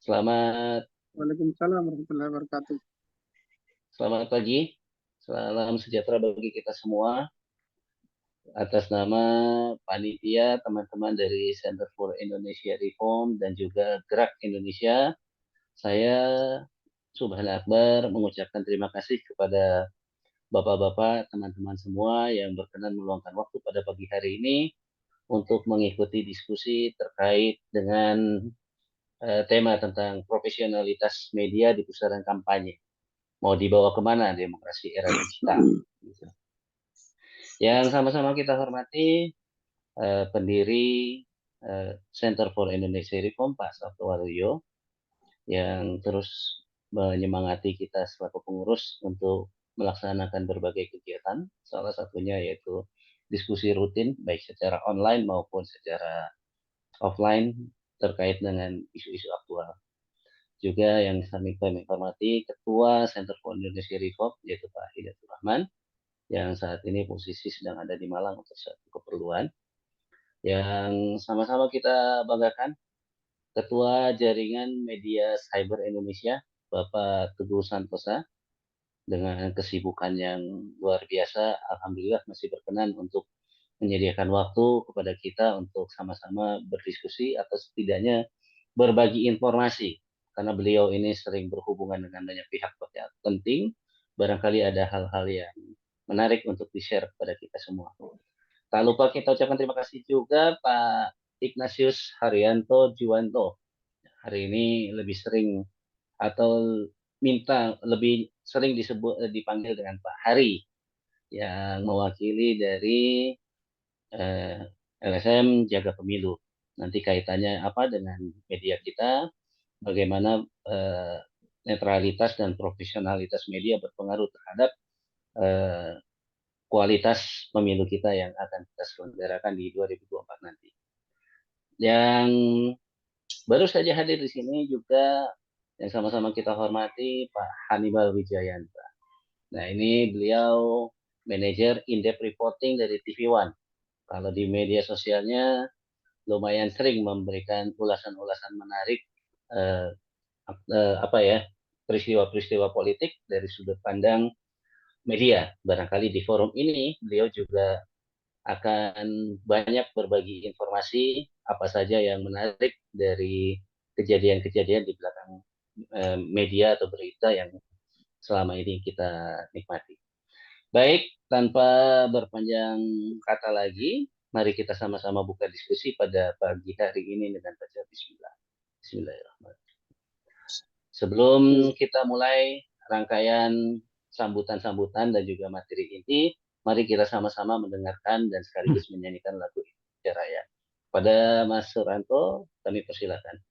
Selamat Waalaikumsalam warahmatullahi wabarakatuh. selamat pagi. Salam sejahtera bagi kita semua. Atas nama panitia, teman-teman dari Center for Indonesia Reform dan juga Gerak Indonesia, saya Subhan Akbar mengucapkan terima kasih kepada Bapak-bapak, teman-teman semua yang berkenan meluangkan waktu pada pagi hari ini untuk mengikuti diskusi terkait dengan tema tentang profesionalitas media di pusaran kampanye. Mau dibawa kemana demokrasi era digital? Gitu. Yang sama-sama kita hormati pendiri Center for Indonesia Reform Pak Sabto Waluyo yang terus menyemangati kita selaku pengurus untuk melaksanakan berbagai kegiatan, salah satunya yaitu diskusi rutin baik secara online maupun secara offline terkait dengan isu-isu aktual. Juga yang kami hormati Ketua Center for Indonesia Reform yaitu Pak Hidayatul Rahman yang saat ini posisi sedang ada di Malang untuk satu keperluan. Yang sama-sama kita banggakan, Ketua Jaringan Media Cyber Indonesia, Bapak Teguh Santosa, dengan kesibukan yang luar biasa, Alhamdulillah masih berkenan untuk menyediakan waktu kepada kita untuk sama-sama berdiskusi atau setidaknya berbagi informasi. Karena beliau ini sering berhubungan dengan banyak pihak penting, barangkali ada hal-hal yang menarik untuk di-share kepada kita semua. Tak lupa kita ucapkan terima kasih juga Pak Ignatius Haryanto Juwanto. Hari ini lebih sering atau minta lebih sering dipanggil dengan Pak Hari yang mewakili dari LSM Jaga Pemilu. Nanti kaitannya apa dengan media kita, bagaimana netralitas dan profesionalitas media berpengaruh terhadap kualitas pemilu kita yang akan kita selenggarakan di 2024 nanti. Yang baru saja hadir di sini juga yang sama-sama kita hormati Pak Hannibal Wijayanta. Nah ini beliau manajer in-depth reporting dari TV One. Kalau di media sosialnya lumayan sering memberikan ulasan-ulasan menarik peristiwa-peristiwa politik dari sudut pandang media. Barangkali di forum ini beliau juga akan banyak berbagi informasi apa saja yang menarik dari kejadian-kejadian di belakang media atau berita yang selama ini kita nikmati. Baik, tanpa berpanjang kata lagi, mari kita sama-sama buka diskusi pada pagi hari ini dengan baca Bismillah. Bismillahirrahmanirrahim. Sebelum kita mulai rangkaian sambutan-sambutan dan juga materi inti, mari kita sama-sama mendengarkan dan sekaligus menyanyikan lagu Indonesia Raya. Pada Mas Suranto, kami persilakan.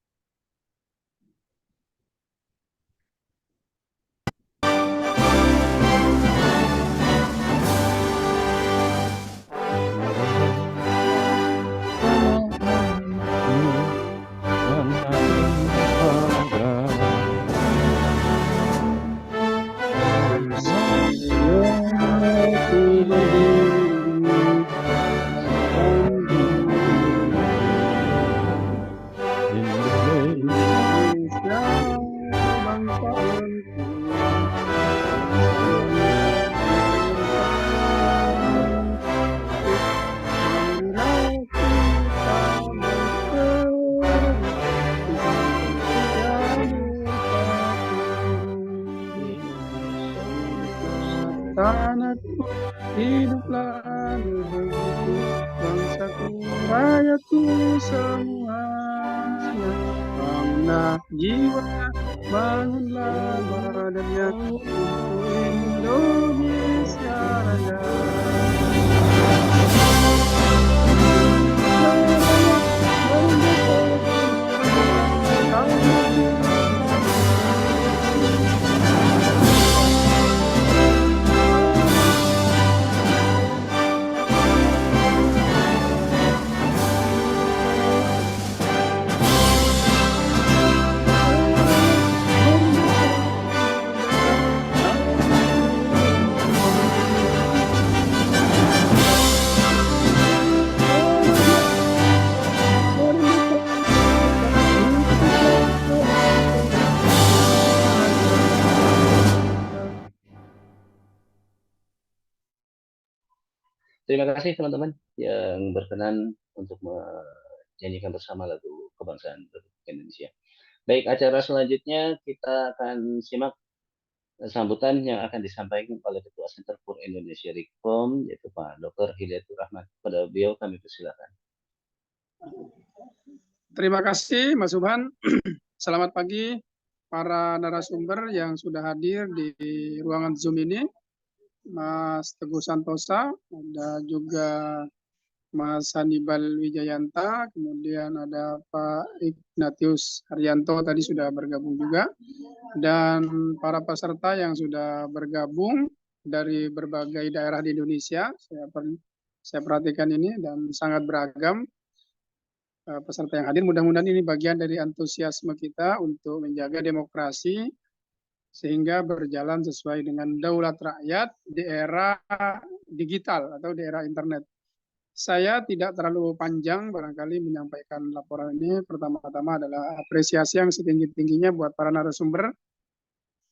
Tanahku hiduplah begitu, bangsaku rakyatku semuanya. Bangunlah jiwa, bangunlah badannya untuk Indonesia Raya. Terima kasih teman-teman yang berkenan untuk menyanyikan bersama lagu kebangsaan Republik Indonesia. Baik, acara selanjutnya kita akan simak sambutan yang akan disampaikan oleh Ketua Center for Indonesia Reform, yaitu Pak Dr. Hidayatul Rahman. Pada beliau kami persilakan. Terima kasih Mas Subhan. Selamat pagi para narasumber yang sudah hadir di ruangan Zoom ini. Mas Teguh Santosa, ada juga Mas Hannibal Wijayanta, kemudian ada Pak Ignatius Haryanto tadi sudah bergabung juga, dan para peserta yang sudah bergabung dari berbagai daerah di Indonesia. Saya perhatikan ini dan sangat beragam peserta yang hadir. Mudah-mudahan ini bagian dari antusiasme kita untuk menjaga demokrasi sehingga berjalan sesuai dengan daulat rakyat di era digital atau di era internet. Saya tidak terlalu panjang barangkali menyampaikan laporan ini. Pertama-tama adalah apresiasi yang setinggi-tingginya buat para narasumber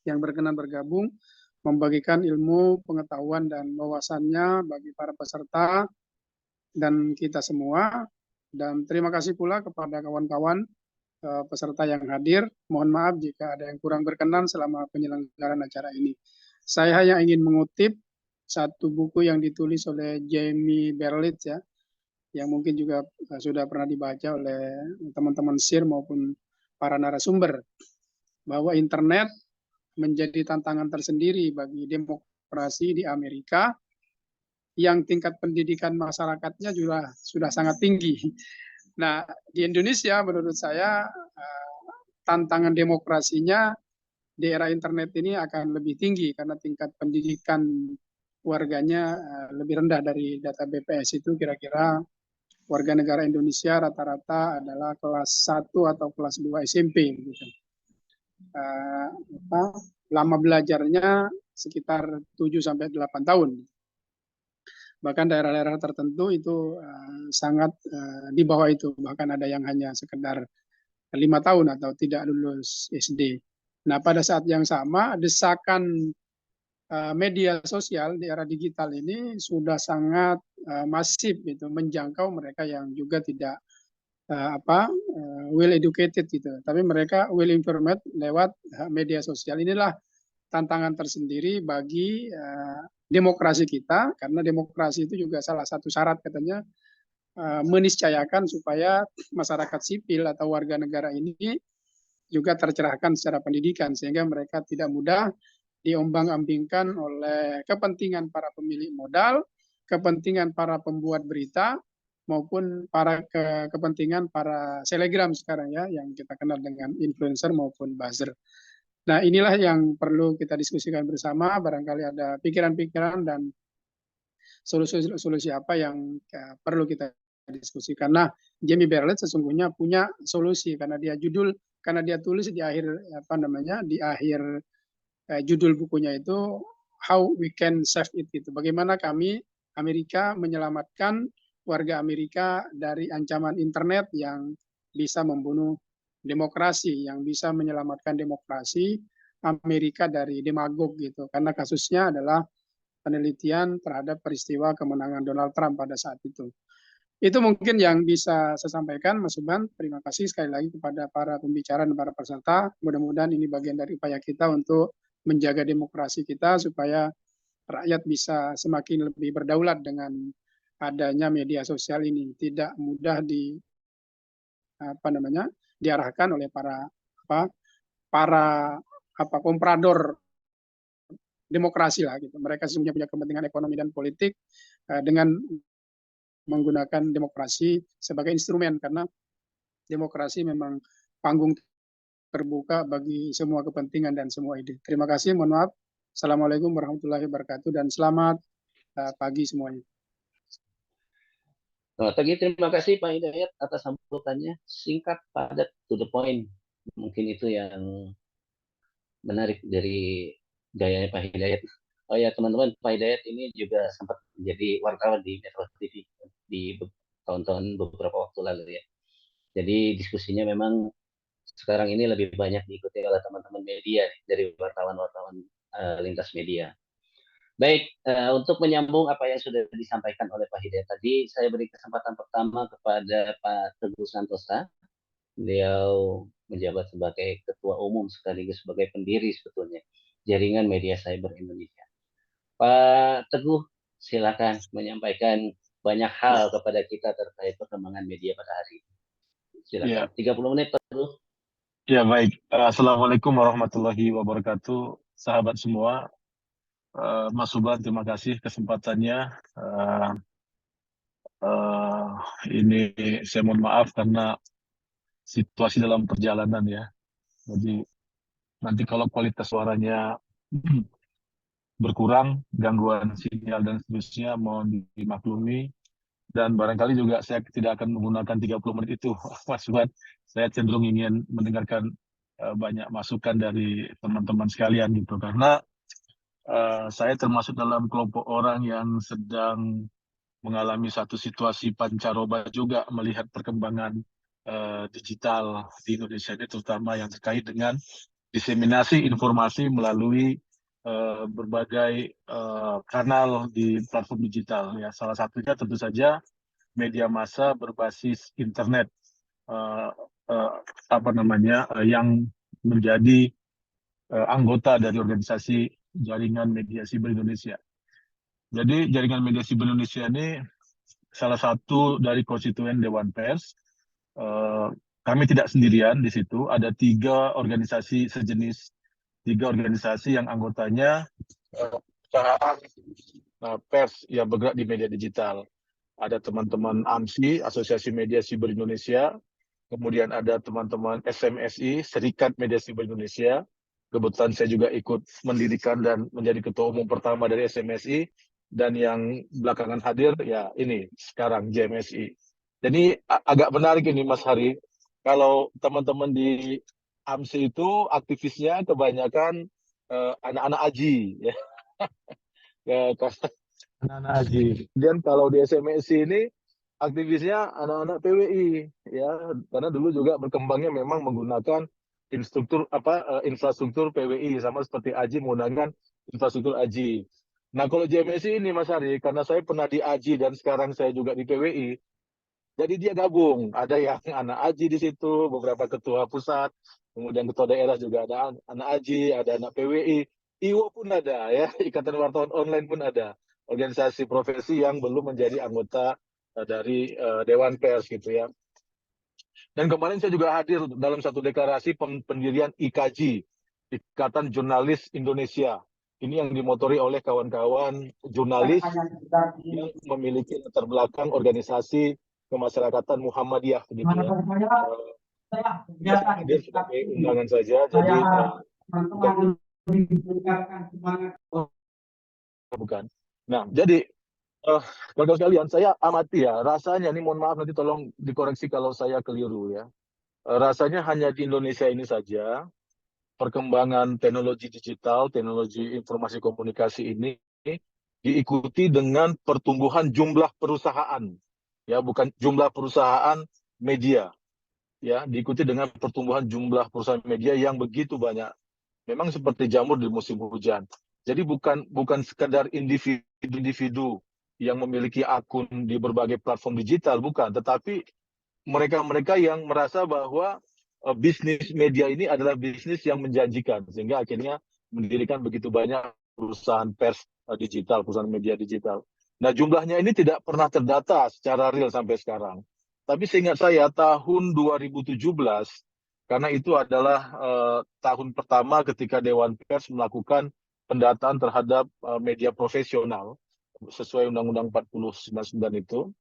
yang berkenan bergabung, membagikan ilmu, pengetahuan, dan wawasannya bagi para peserta dan kita semua. Dan terima kasih pula kepada kawan-kawan peserta yang hadir. Mohon maaf jika ada yang kurang berkenan selama penyelenggaraan acara ini. Saya hanya ingin mengutip satu buku yang ditulis oleh Jamie Berlitz ya, yang mungkin juga sudah pernah dibaca oleh teman-teman SIR maupun para narasumber, bahwa internet menjadi tantangan tersendiri bagi demokrasi di Amerika yang tingkat pendidikan masyarakatnya juga sudah sangat tinggi. Nah, di Indonesia menurut saya tantangan demokrasinya di era internet ini akan lebih tinggi karena tingkat pendidikan warganya lebih rendah. Dari data BPS itu kira-kira warga negara Indonesia rata-rata adalah kelas 1 atau kelas 2 SMP gitu. Lama belajarnya sekitar 7 sampai 8 tahun. Bahkan daerah-daerah tertentu itu sangat di bawah itu, bahkan ada yang hanya sekedar 5 tahun atau tidak lulus SD. Nah, pada saat yang sama desakan media sosial di era digital ini sudah sangat masif gitu, menjangkau mereka yang juga tidak well educated gitu, tapi mereka well informed lewat media sosial. Inilah tantangan tersendiri bagi demokrasi kita, karena demokrasi itu juga salah satu syarat katanya meniscayakan supaya masyarakat sipil atau warga negara ini juga tercerahkan secara pendidikan, sehingga mereka tidak mudah diombang-ambingkan oleh kepentingan para pemilik modal, kepentingan para pembuat berita, maupun para kepentingan para selegram sekarang ya, yang kita kenal dengan influencer maupun buzzer. Nah, inilah yang perlu kita diskusikan bersama. Barangkali ada pikiran-pikiran dan solusi apa yang perlu kita diskusikan. Nah, Jamie Berlitz sesungguhnya punya solusi karena dia tulis di akhir di akhir judul bukunya itu How We Can Save It gitu. Bagaimana kami Amerika menyelamatkan warga Amerika dari ancaman internet yang bisa membunuh demokrasi, yang bisa menyelamatkan demokrasi Amerika dari demagog gitu. Karena kasusnya adalah penelitian terhadap peristiwa kemenangan Donald Trump pada saat itu. Itu mungkin yang bisa saya sampaikan, Mas Subhan. Terima kasih sekali lagi kepada para pembicara dan para peserta. Mudah-mudahan ini bagian dari upaya kita untuk menjaga demokrasi kita supaya rakyat bisa semakin lebih berdaulat dengan adanya media sosial ini. Tidak mudah diarahkan oleh para komprador demokrasi lah gitu. Mereka sesungguhnya punya kepentingan ekonomi dan politik dengan menggunakan demokrasi sebagai instrumen, karena demokrasi memang panggung terbuka bagi semua kepentingan dan semua ide. Terima kasih, mohon maaf. Assalamualaikum warahmatullahi wabarakatuh dan selamat pagi semuanya. Selamat pagi, terima kasih Pak Hidayat atas sambutannya. Singkat, padat, to the point. Mungkin itu yang menarik dari gayanya Pak Hidayat. Oh ya teman-teman, Pak Hidayat ini juga sempat menjadi wartawan di Metro TV di tahun-tahun beberapa waktu lalu ya. Jadi diskusinya memang sekarang ini lebih banyak diikuti oleh teman-teman media dari wartawan-wartawan lintas media. Baik, untuk menyambung apa yang sudah disampaikan oleh Pak Hidayat tadi, saya beri kesempatan pertama kepada Pak Teguh Santosa. Beliau menjabat sebagai Ketua Umum sekaligus sebagai pendiri sebetulnya Jaringan Media Cyber Indonesia. Pak Teguh, silakan menyampaikan banyak hal kepada kita terkait perkembangan media pada hari ini. Silakan, Ya, 30 menit Pak Teguh. ya baik. Assalamualaikum warahmatullahi wabarakatuh, sahabat semua. Mas Subhan, terima kasih kesempatannya. Eh, eh, ini saya mohon maaf karena situasi dalam perjalanan ya. Jadi nanti kalau kualitas suaranya berkurang, gangguan sinyal dan seterusnya mohon dimaklumi. Dan barangkali juga saya tidak akan menggunakan 30 menit itu, Mas Subhan. Saya cenderung ingin mendengarkan banyak masukan dari teman-teman sekalian gitu. Karena saya termasuk dalam kelompok orang yang sedang mengalami satu situasi pancaroba juga melihat perkembangan digital di Indonesia ini, terutama yang terkait dengan diseminasi informasi melalui berbagai kanal di platform digital. Ya, salah satunya tentu saja media massa berbasis internet, uh, uh, yang menjadi anggota dari organisasi Jaringan Media Siber Indonesia. Jadi Jaringan Media Siber Indonesia ini salah satu dari konstituen Dewan Pers. Kami tidak sendirian di situ, ada 3 organisasi sejenis, 3 organisasi yang anggotanya perusahaan pers yang bergerak di media digital. Ada teman-teman AMSI, Asosiasi Media Siber Indonesia, kemudian ada teman-teman SMSI, Serikat Media Siber Indonesia. Kebetulan saya juga ikut mendirikan dan menjadi ketua umum pertama dari SMSI, dan yang belakangan hadir ya ini sekarang JMSI. Jadi agak menarik ini Mas Hari, kalau teman-teman di AMSI itu aktivisnya kebanyakan anak-anak aji ya. Ya, anak-anak haji. Kemudian kalau di SMSI ini aktivisnya anak-anak PWI ya, karena dulu juga berkembangnya memang menggunakan infrastruktur PWI, sama seperti AJI menggunakan infrastruktur AJI. Nah, kalau JMSI ini Mas Ari, karena saya pernah di AJI dan sekarang saya juga di PWI, jadi dia gabung. Ada yang anak AJI di situ, beberapa ketua pusat, kemudian ketua daerah juga ada anak AJI, ada anak PWI, IWO pun ada ya, Ikatan Wartawan Online pun ada. Organisasi profesi yang belum menjadi anggota dari Dewan Pers gitu ya. Dan kemarin saya juga hadir dalam satu deklarasi pendirian IKJ, Ikatan Jurnalis Indonesia. Ini yang dimotori oleh kawan-kawan jurnalis yang memiliki latar belakang organisasi kemasyarakatan Muhammadiyah gitu ya. Saya hadir sebagai undangan saja, jadi bukan. Nah, jadi kawan-kawan sekalian, saya amati ya, rasanya ini mohon maaf nanti tolong dikoreksi kalau saya keliru ya. Rasanya hanya di Indonesia ini saja perkembangan teknologi digital, teknologi informasi komunikasi ini diikuti dengan pertumbuhan jumlah perusahaan, ya bukan jumlah perusahaan media, ya diikuti dengan pertumbuhan jumlah perusahaan media yang begitu banyak. Memang seperti jamur di musim hujan. Jadi bukan sekedar individu yang memiliki akun di berbagai platform digital, bukan, tetapi mereka-mereka yang merasa bahwa bisnis media ini adalah bisnis yang menjanjikan, sehingga akhirnya mendirikan begitu banyak perusahaan pers digital, perusahaan media digital. Nah, jumlahnya ini tidak pernah terdata secara real sampai sekarang. Tapi seingat saya tahun 2017, karena itu adalah tahun pertama ketika Dewan Pers melakukan pendataan terhadap media profesional sesuai Undang-Undang 40/99 itu.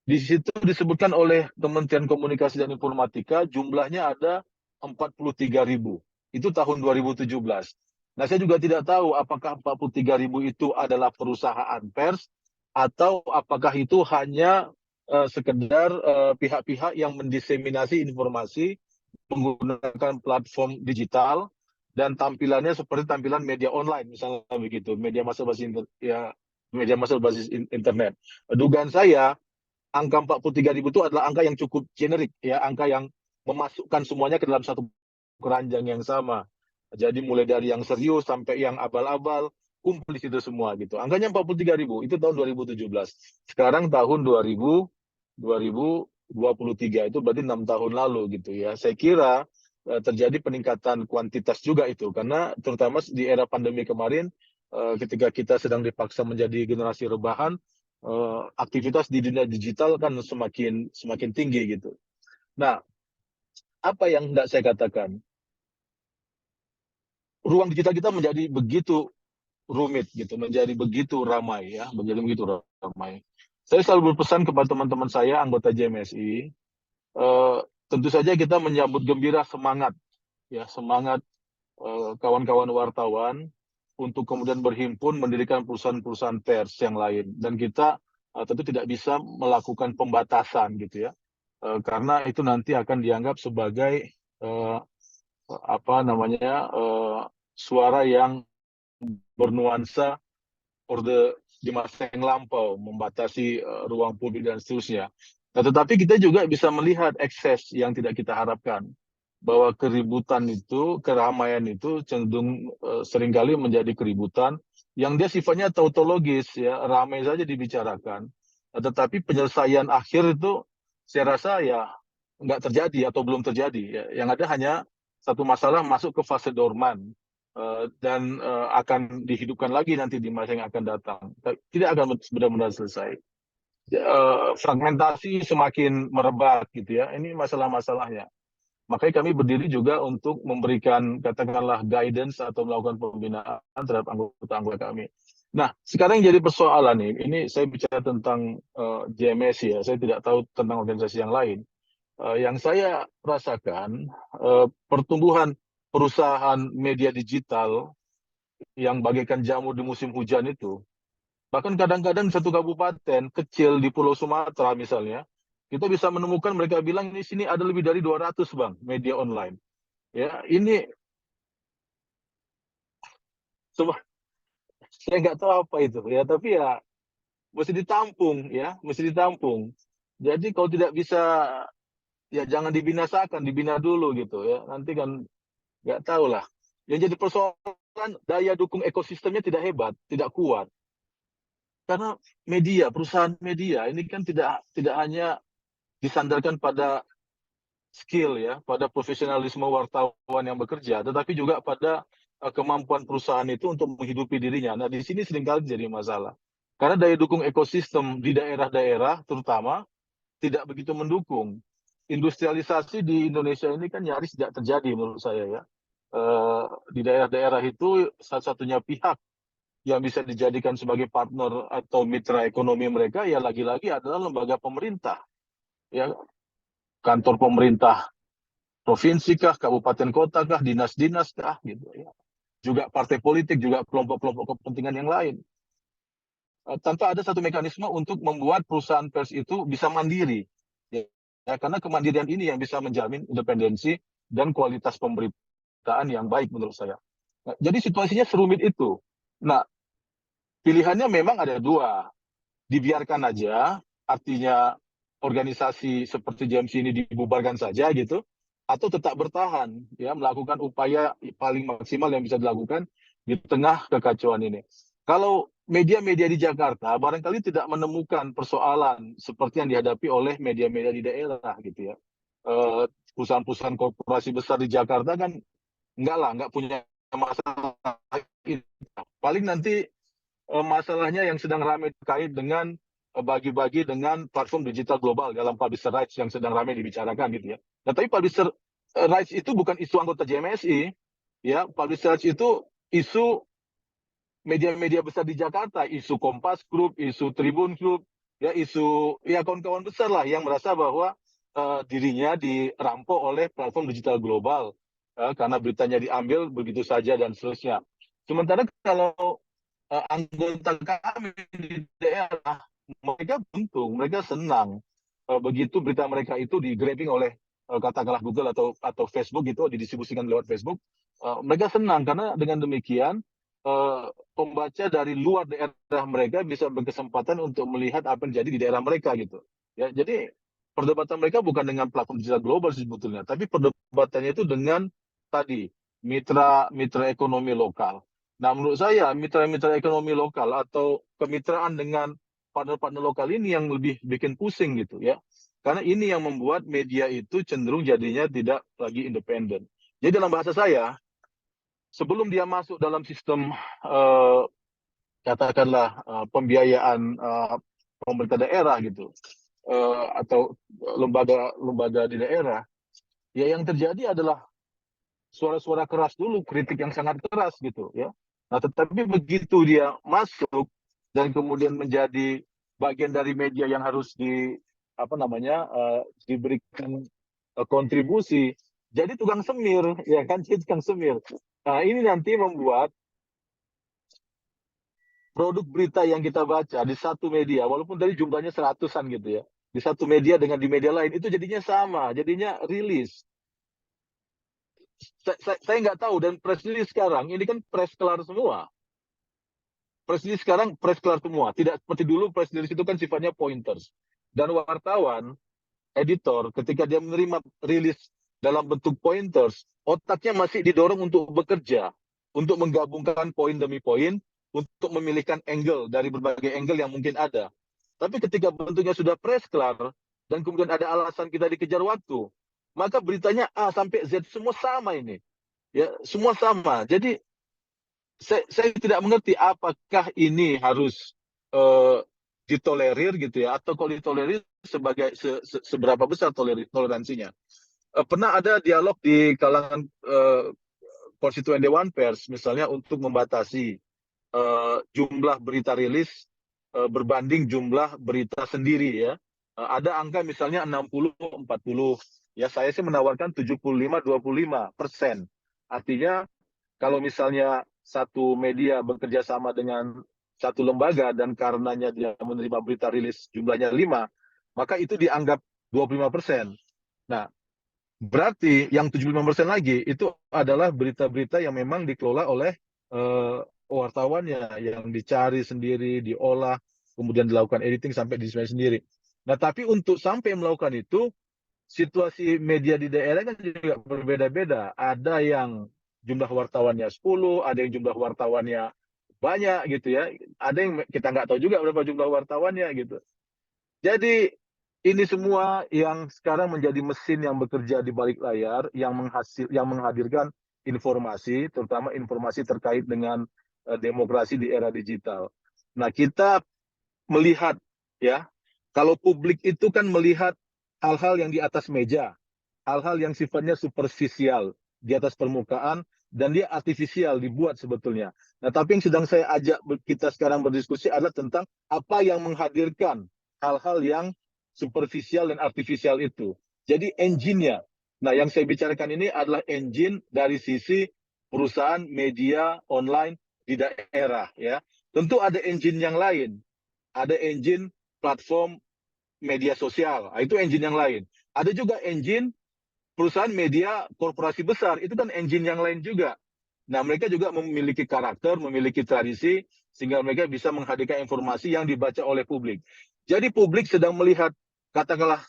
Di situ disebutkan oleh Kementerian Komunikasi dan Informatika jumlahnya ada 43.000. Itu tahun 2017. Nah, saya juga tidak tahu apakah 43.000 itu adalah perusahaan pers atau apakah itu hanya sekedar pihak-pihak yang mendiseminasi informasi menggunakan platform digital dan tampilannya seperti tampilan media online misalnya begitu, media massa berbasis internet. Dugaan saya angka 43.000 itu adalah angka yang cukup generik ya, angka yang memasukkan semuanya ke dalam satu keranjang yang sama. Jadi mulai dari yang serius sampai yang abal-abal, kumpul di situ semua gitu. Angkanya 43.000 itu tahun 2017. Sekarang tahun 2023 itu berarti 6 tahun lalu gitu ya. Saya kira terjadi peningkatan kuantitas juga itu karena terutama di era pandemi kemarin ketika kita sedang dipaksa menjadi generasi rebahan, aktivitas di dunia digital kan semakin tinggi gitu. Nah, apa yang hendak saya katakan? Ruang digital kita menjadi begitu rumit gitu, menjadi begitu ramai ya, menjadi begitu ramai. Saya selalu berpesan kepada teman-teman saya anggota JMSI, tentu saja kita menyambut gembira semangat ya, semangat kawan-kawan wartawan untuk kemudian berhimpun mendirikan perusahaan-perusahaan pers yang lain, dan kita tentu tidak bisa melakukan pembatasan gitu ya, karena itu nanti akan dianggap sebagai apa namanya suara yang bernuansa orde di masa yang lampau, membatasi ruang publik dan seterusnya. Nah, tetapi kita juga bisa melihat ekses yang tidak kita harapkan, bahwa keributan itu, keramaian itu cenderung seringkali menjadi keributan yang dia sifatnya tautologis, ya, ramai saja dibicarakan. Nah, tetapi penyelesaian akhir itu saya rasa ya nggak terjadi atau belum terjadi. Ya. Yang ada hanya satu masalah masuk ke fase dorman. Dan akan dihidupkan lagi nanti di masa yang akan datang. Tidak akan benar-benar selesai. Fragmentasi semakin merebak gitu ya. Ini masalah-masalahnya. Makanya kami berdiri juga untuk memberikan katakanlah guidance atau melakukan pembinaan terhadap anggota-anggota kami. Nah, sekarang yang jadi persoalan ini saya bicara tentang JMS ya. Saya tidak tahu tentang organisasi yang lain. Yang saya rasakan pertumbuhan perusahaan media digital yang bagaikan jamur di musim hujan itu, bahkan kadang-kadang di satu kabupaten kecil di Pulau Sumatera misalnya, kita bisa menemukan mereka bilang ini sini ada lebih dari 200 bang media online. Ya, ini semua saya nggak tahu apa itu ya, tapi ya mesti ditampung ya, mesti ditampung. Jadi kalau tidak bisa ya jangan dibinasakan, dibina dulu gitu ya. Nanti kan nggak tahu lah. Yang jadi persoalan daya dukung ekosistemnya tidak hebat, tidak kuat. Karena media, perusahaan media ini kan tidak hanya disandarkan pada skill ya, pada profesionalisme wartawan yang bekerja, tetapi juga pada kemampuan perusahaan itu untuk menghidupi dirinya. Nah, di sini seringkali jadi masalah. Karena daya dukung ekosistem di daerah-daerah terutama tidak begitu mendukung. Industrialisasi di Indonesia ini kan nyaris tidak terjadi menurut saya ya. Di daerah-daerah itu satu-satunya pihak yang bisa dijadikan sebagai partner atau mitra ekonomi mereka ya lagi-lagi adalah lembaga pemerintah, ya, kantor pemerintah provinsi kah, kabupaten kota kah, dinas-dinas kah, gitu ya. Juga partai politik, juga kelompok-kelompok kepentingan yang lain. Tanpa ada satu mekanisme untuk membuat perusahaan pers itu bisa mandiri, ya, karena kemandirian ini yang bisa menjamin independensi dan kualitas pemberitaan yang baik menurut saya. Nah, jadi situasinya serumit itu. Nah, pilihannya memang ada dua, dibiarkan aja, artinya organisasi seperti JMC ini dibubarkan saja gitu, atau tetap bertahan, ya, melakukan upaya paling maksimal yang bisa dilakukan di tengah kekacauan ini. Kalau media-media di Jakarta barangkali tidak menemukan persoalan seperti yang dihadapi oleh media-media di daerah gitu ya. Perusahaan-perusahaan korporasi besar di Jakarta kan nggak punya masalah itu. Paling nanti masalahnya yang sedang ramai terkait dengan bagi-bagi dengan platform digital global dalam publisher rights yang sedang ramai dibicarakan gitu ya. Nah, tapi publisher rights itu bukan isu anggota JMSI, ya. Publisher rights itu isu media-media besar di Jakarta, isu Kompas Group, isu Tribun Group, ya, isu ya kawan-kawan besar lah yang merasa bahwa dirinya dirampok oleh platform digital global karena beritanya diambil begitu saja dan seterusnya. Sementara kalau anggota kami di daerah, mereka beruntung, mereka senang begitu berita mereka itu di-grabbing oleh katakanlah Google atau Facebook gitu, didistribusikan lewat Facebook. Mereka senang karena dengan demikian pembaca dari luar daerah mereka bisa berkesempatan untuk melihat apa yang terjadi di daerah mereka gitu. Ya, jadi perdebatan mereka bukan dengan platform digital global sebetulnya, tapi perdebatannya itu dengan tadi mitra ekonomi lokal. Nah, menurut saya mitra-mitra ekonomi lokal atau kemitraan dengan partner-partner lokal ini yang lebih bikin pusing gitu ya. Karena ini yang membuat media itu cenderung jadinya tidak lagi independen. Jadi dalam bahasa saya, sebelum dia masuk dalam sistem katakanlah pembiayaan pemerintah daerah gitu atau lembaga-lembaga di daerah, ya yang terjadi adalah suara-suara keras dulu, kritik yang sangat keras gitu ya. Nah, tetapi begitu dia masuk dan kemudian menjadi bagian dari media yang harus diberikan kontribusi, jadi tukang semir ya kan, jadi tukang semir. Nah, ini nanti membuat produk berita yang kita baca di satu media, walaupun dari jumlahnya seratusan gitu ya, di satu media dengan di media lain itu jadinya sama, jadinya rilis. Saya nggak tahu, dan press release sekarang ini kan press kelar semua. Press release sekarang press kelar semua. Tidak seperti dulu press release itu kan sifatnya pointers. Dan wartawan, editor, ketika dia menerima rilis dalam bentuk pointers, otaknya masih didorong untuk bekerja, untuk menggabungkan poin demi poin, untuk memilihkan angle dari berbagai angle yang mungkin ada. Tapi ketika bentuknya sudah press kelar, dan kemudian ada alasan kita dikejar waktu, maka beritanya A sampai Z semua sama ini. Ya, semua sama. Jadi saya tidak mengerti apakah ini harus ditolerir gitu ya, atau kalau ditolerir seberapa besar toleransinya. Pernah ada dialog di kalangan konstituen Dewan Pers misalnya untuk membatasi jumlah berita rilis berbanding jumlah berita sendiri ya. Ada angka misalnya 60-40. Ya, saya sih menawarkan 75-25%. Artinya kalau misalnya satu media bekerja sama dengan satu lembaga dan karenanya dia menerima berita rilis jumlahnya 5, maka itu dianggap 25%. Nah, berarti yang 75% lagi itu adalah berita-berita yang memang dikelola oleh wartawannya, yang dicari sendiri, diolah, kemudian dilakukan editing sampai disesuaikan sendiri. Nah, tapi untuk sampai melakukan itu, situasi media di daerah kan juga berbeda-beda. Ada yang jumlah wartawannya 10, ada yang jumlah wartawannya banyak gitu ya. Ada yang kita nggak tahu juga berapa jumlah wartawannya gitu. Jadi ini semua yang sekarang menjadi mesin yang bekerja di balik layar, yang menghadirkan informasi, terutama informasi terkait dengan demokrasi di era digital. Nah, kita melihat ya, kalau publik itu kan melihat hal-hal yang di atas meja, hal-hal yang sifatnya superficial, di atas permukaan, dan dia artifisial, dibuat sebetulnya. Nah, tapi yang sedang saya ajak kita sekarang berdiskusi adalah tentang apa yang menghadirkan hal-hal yang superficial dan artifisial itu. Jadi engine-nya. Nah, yang saya bicarakan ini adalah engine dari sisi perusahaan media online di daerah ya. Tentu ada engine yang lain. Ada engine platform media sosial. Itu engine yang lain. Ada juga engine perusahaan media korporasi besar, itu kan engine yang lain juga. Nah, mereka juga memiliki karakter, memiliki tradisi, sehingga mereka bisa menghadirkan informasi yang dibaca oleh publik. Jadi publik sedang melihat, katakanlah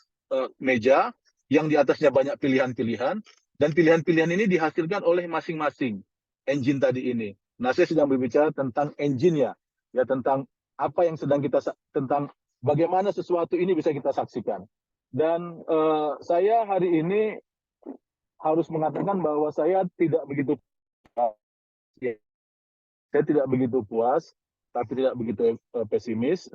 meja, yang di atasnya banyak pilihan-pilihan, dan pilihan-pilihan ini dihasilkan oleh masing-masing engine tadi ini. Nah, saya sedang berbicara tentang engine-nya, ya, tentang apa yang sedang tentang bagaimana sesuatu ini bisa kita saksikan. Dan saya hari ini harus mengatakan bahwa saya tidak begitu puas, tapi tidak begitu pesimis.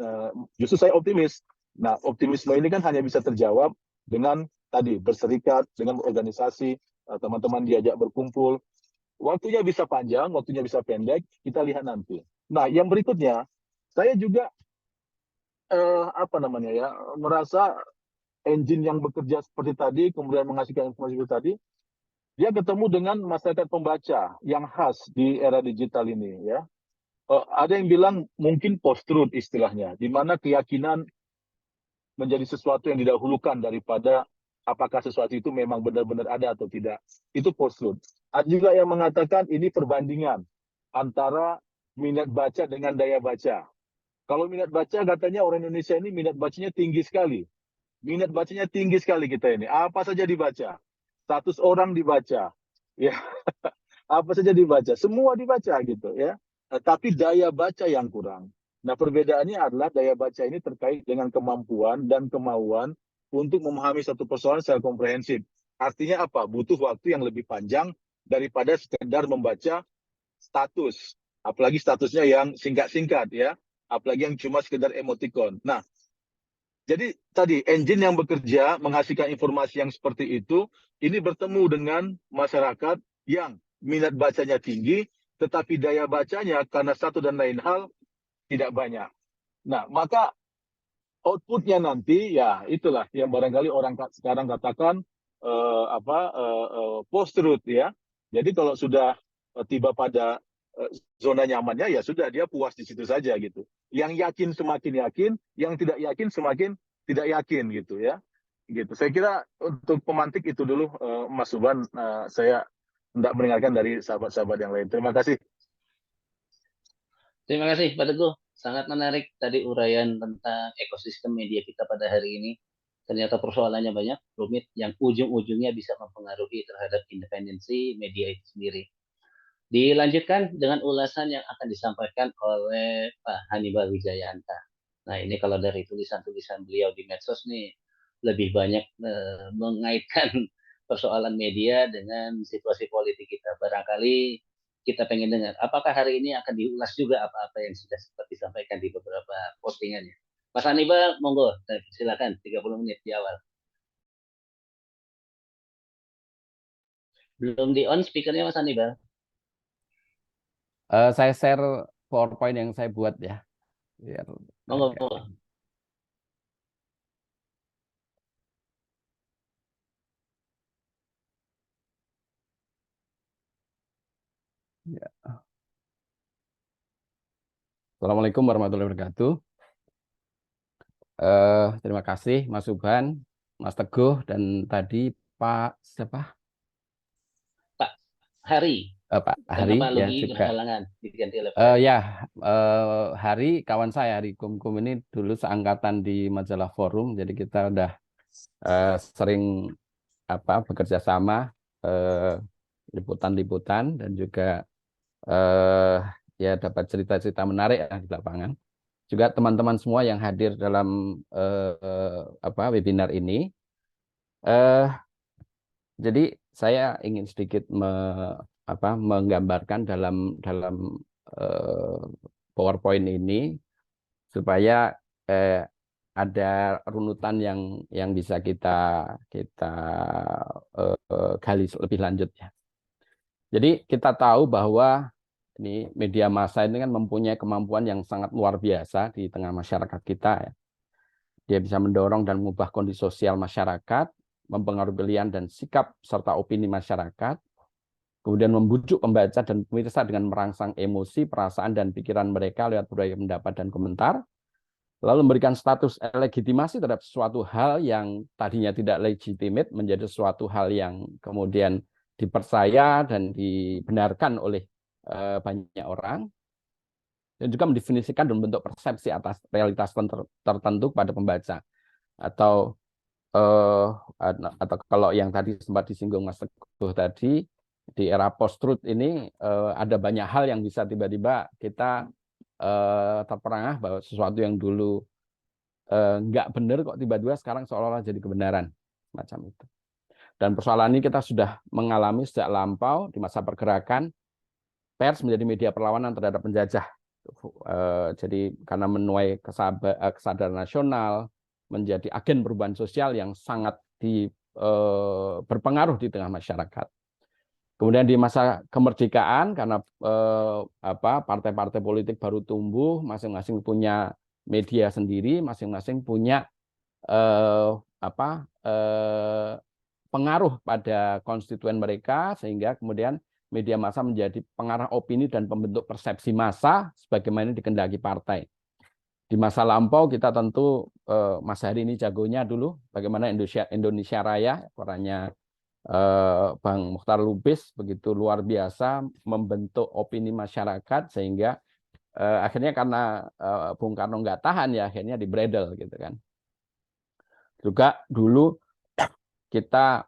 Justru saya optimis. Nah, optimisme ini kan hanya bisa terjawab dengan tadi berserikat, dengan organisasi, teman-teman diajak berkumpul. Waktunya bisa panjang, waktunya bisa pendek, kita lihat nanti. Nah, yang berikutnya, saya juga merasa engine yang bekerja seperti tadi, kemudian menghasilkan informasi seperti tadi, dia ketemu dengan masyarakat pembaca yang khas di era digital ini ya. Ada yang bilang mungkin post-truth istilahnya, di mana keyakinan menjadi sesuatu yang didahulukan daripada apakah sesuatu itu memang benar-benar ada atau tidak. Itu post-truth. Ada juga yang mengatakan ini perbandingan antara minat baca dengan daya baca. Kalau minat baca, katanya orang Indonesia ini minat bacanya tinggi sekali. Minat bacanya tinggi sekali kita ini. Apa saja dibaca. 100 orang dibaca. Ya. Apa saja dibaca. Semua dibaca gitu ya. tapi daya baca yang kurang. Nah, perbedaannya adalah daya baca ini terkait dengan kemampuan dan kemauan untuk memahami satu persoalan secara komprehensif. Artinya apa? Butuh waktu yang lebih panjang daripada sekedar membaca status. Apalagi statusnya yang singkat-singkat ya. Apalagi yang cuma sekedar emoticon. Nah, jadi tadi engine yang bekerja menghasilkan informasi yang seperti itu, ini bertemu dengan masyarakat yang minat bacanya tinggi, tetapi daya bacanya karena satu dan lain hal tidak banyak. Nah, maka outputnya nanti ya itulah yang barangkali orang sekarang katakan post-truth ya. Jadi kalau sudah tiba pada zona nyamannya ya sudah dia puas di situ saja gitu. Yang yakin semakin yakin, yang tidak yakin semakin tidak yakin gitu ya. Gitu. Saya kira untuk pemantik itu dulu Mas Subhan, saya hendak mendengarkan dari sahabat-sahabat yang lain. Terima kasih. Terima kasih Pak Teguh. Sangat menarik tadi uraian tentang ekosistem media kita pada hari ini. Ternyata persoalannya banyak, rumit, yang ujung-ujungnya bisa mempengaruhi terhadap independensi media itu sendiri. Dilanjutkan dengan ulasan yang akan disampaikan oleh Pak Hannibal Wijayanta. Nah, ini kalau dari tulisan-tulisan beliau di medsos nih, lebih banyak mengaitkan persoalan media dengan situasi politik kita. Barangkali kita pengen dengar, apakah hari ini akan diulas juga apa-apa yang sudah sempat disampaikan di beberapa postingannya. Mas Hannibal, monggo, silakan 30 menit di awal. Belum di on speakernya Mas Hannibal. Saya share PowerPoint yang saya buat ya. Biar monggo. Ya. Assalamualaikum warahmatullahi wabarakatuh. Terima kasih Mas Subhan, Mas Teguh, dan tadi Pak siapa? Pak Hari. Pak Hari ya juga. Hari kawan saya, Hari Kumkum ini dulu seangkatan di majalah Forum, jadi kita udah sering bekerja sama liputan-liputan dan juga ya dapat cerita-cerita menarik di lapangan. Juga teman-teman semua yang hadir dalam webinar ini. Jadi saya ingin sedikit menggambarkan dalam PowerPoint ini supaya ada runutan yang bisa kita gali lebih lanjut ya. Jadi kita tahu bahwa ini media massa ini kan mempunyai kemampuan yang sangat luar biasa di tengah masyarakat kita ya. Dia bisa mendorong dan mengubah kondisi sosial masyarakat, mempengaruhi pilihan dan sikap serta opini masyarakat, kemudian membujuk pembaca dan pemirsa dengan merangsang emosi, perasaan dan pikiran mereka lewat berbagai pendapat dan komentar, lalu memberikan status legitimasi terhadap suatu hal yang tadinya tidak legitimate menjadi suatu hal yang kemudian dipercaya dan dibenarkan oleh banyak orang, dan juga mendefinisikan dan membentuk persepsi atas realitas tertentu pada pembaca. Atau kalau yang tadi sempat disinggung Mas Teguh tadi, di era post-truth ini ada banyak hal yang bisa tiba-tiba kita terperangah bahwa sesuatu yang dulu nggak benar kok tiba-tiba sekarang seolah-olah jadi kebenaran, macam itu. Dan persoalan ini kita sudah mengalami sejak lampau di masa pergerakan pers menjadi media perlawanan terhadap penjajah. Jadi karena menuai kesadaran nasional, menjadi agen perubahan sosial yang sangat berpengaruh di tengah masyarakat. Kemudian di masa kemerdekaan, karena partai-partai politik baru tumbuh, masing-masing punya media sendiri, masing-masing punya pengaruh pada konstituen mereka, sehingga kemudian media massa menjadi pengarah opini dan pembentuk persepsi massa sebagaimana dikehendaki partai. Di masa lampau kita tentu Mas Hari ini jagonya dulu bagaimana Indonesia Raya, perannya Bang Mukhtar Lubis begitu luar biasa membentuk opini masyarakat, sehingga akhirnya karena Bung Karno nggak tahan ya akhirnya dibredel gitu kan. Juga dulu kita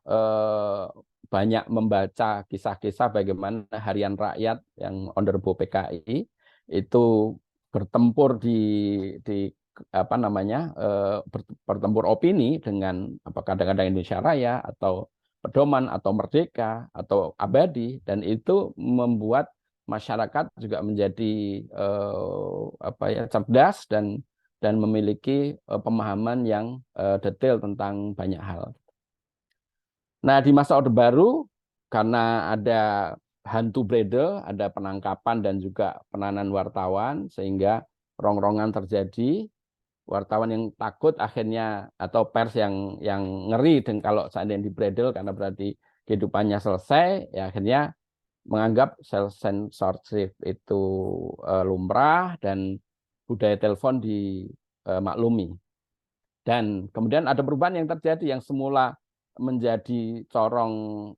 banyak membaca kisah-kisah bagaimana Harian Rakyat yang Honorable PKI itu bertempur di apa namanya bertempur opini dengan apa kadang-kadang Indonesia Raya atau Pedoman atau Merdeka atau Abadi, dan itu membuat masyarakat juga menjadi apa ya cerdas dan memiliki pemahaman yang detail tentang banyak hal. Nah, di masa Orde Baru karena ada hantu bredel, ada penangkapan dan juga penahanan wartawan, sehingga rongrongan terjadi. Wartawan yang takut akhirnya atau pers yang ngeri dan kalau seandainya dibredel karena berarti kehidupannya selesai, ya akhirnya menganggap self censorship itu lumrah dan budaya telepon dimaklumi. Dan kemudian ada perubahan yang terjadi yang semula menjadi corong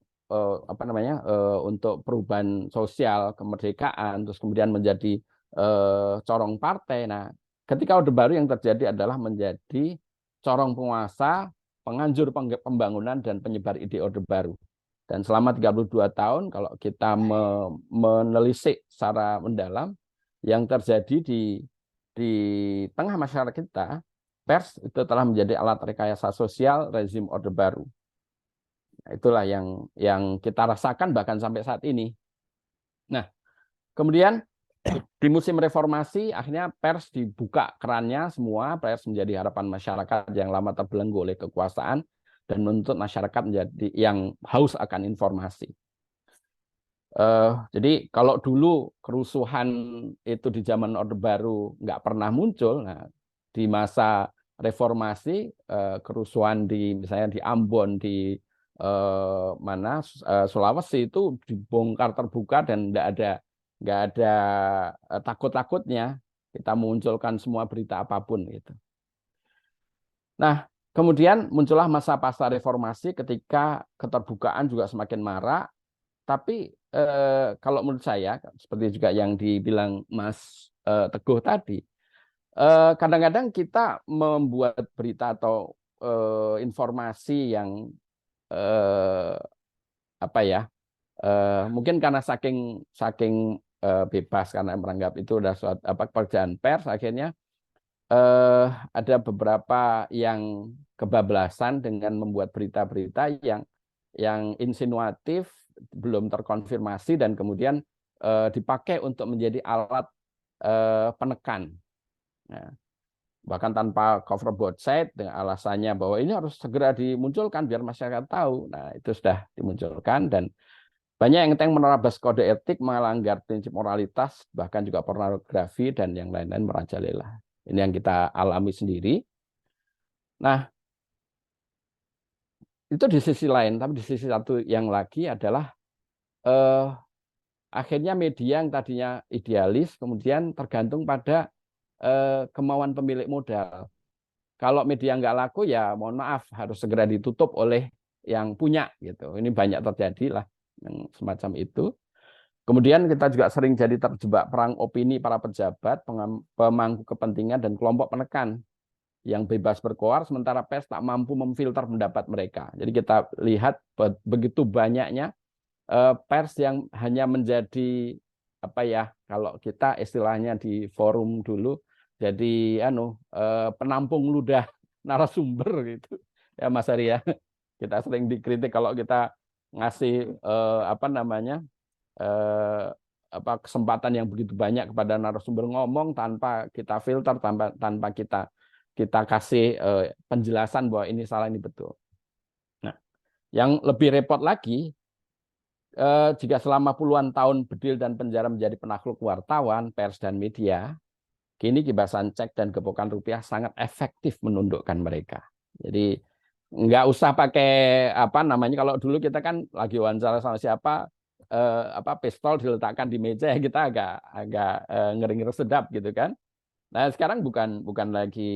apa namanya untuk perubahan sosial, kemerdekaan, terus kemudian menjadi corong partai. Nah, ketika Orde Baru yang terjadi adalah menjadi corong penguasa, penganjur pembangunan dan penyebar ide Orde Baru. Dan selama 32 tahun kalau kita menelisik secara mendalam yang terjadi di tengah masyarakat kita, pers itu telah menjadi alat rekayasa sosial rezim Orde Baru. Nah, itulah yang kita rasakan bahkan sampai saat ini. Nah, kemudian di musim reformasi akhirnya pers dibuka kerannya semua, pers menjadi harapan masyarakat yang lama terbelenggu oleh kekuasaan dan menuntut masyarakat menjadi yang haus akan informasi. Jadi kalau dulu kerusuhan itu di zaman Orde Baru nggak pernah muncul, nah di masa reformasi kerusuhan di misalnya di Ambon di Sulawesi itu dibongkar terbuka dan nggak ada takut-takutnya kita munculkan semua berita apapun gitu. Nah, kemudian muncullah masa pasca reformasi ketika keterbukaan juga semakin marak. Tapi kalau menurut saya, seperti juga yang dibilang Mas Teguh tadi, kadang-kadang kita membuat berita atau informasi yang apa ya, mungkin karena saking bebas karena menganggap itu sudah suatu pekerjaan pers, akhirnya ada beberapa yang kebablasan dengan membuat berita-berita yang insinuatif, belum terkonfirmasi dan kemudian dipakai untuk menjadi alat penekan. Nah, bahkan tanpa cover both side dengan alasannya bahwa ini harus segera dimunculkan biar masyarakat tahu. Nah, itu sudah dimunculkan dan banyak yang menerabas kode etik, melanggar prinsip moralitas, bahkan juga pornografi dan yang lain-lain merajalela. Ini yang kita alami sendiri. Nah, itu di sisi lain, tapi di sisi satu yang lagi adalah akhirnya media yang tadinya idealis kemudian tergantung pada kemauan pemilik modal. Kalau media nggak laku ya mohon maaf harus segera ditutup oleh yang punya gitu. Ini banyak terjadi lah yang semacam itu. Kemudian kita juga sering jadi terjebak perang opini para pejabat, pemangku kepentingan dan kelompok penekan yang bebas berkoar sementara pers tak mampu memfilter pendapat mereka. Jadi kita lihat begitu banyaknya pers yang hanya menjadi apa ya kalau kita istilahnya di forum dulu jadi penampung ludah narasumber gitu ya Mas Ari ya. Kita sering dikritik kalau kita ngasih kesempatan yang begitu banyak kepada narasumber ngomong tanpa kita filter, tanpa kita kasih penjelasan bahwa ini salah, ini betul. Nah, yang lebih repot lagi, jika selama puluhan tahun bedil dan penjara menjadi penakluk wartawan, pers dan media, kini kibasan cek dan gepokan rupiah sangat efektif menundukkan mereka. Jadi nggak usah pakai kalau dulu kita kan lagi wawancara sama siapa, pistol diletakkan di meja, kita agak ngeri-ngeri sedap gitu kan. Nah, sekarang bukan lagi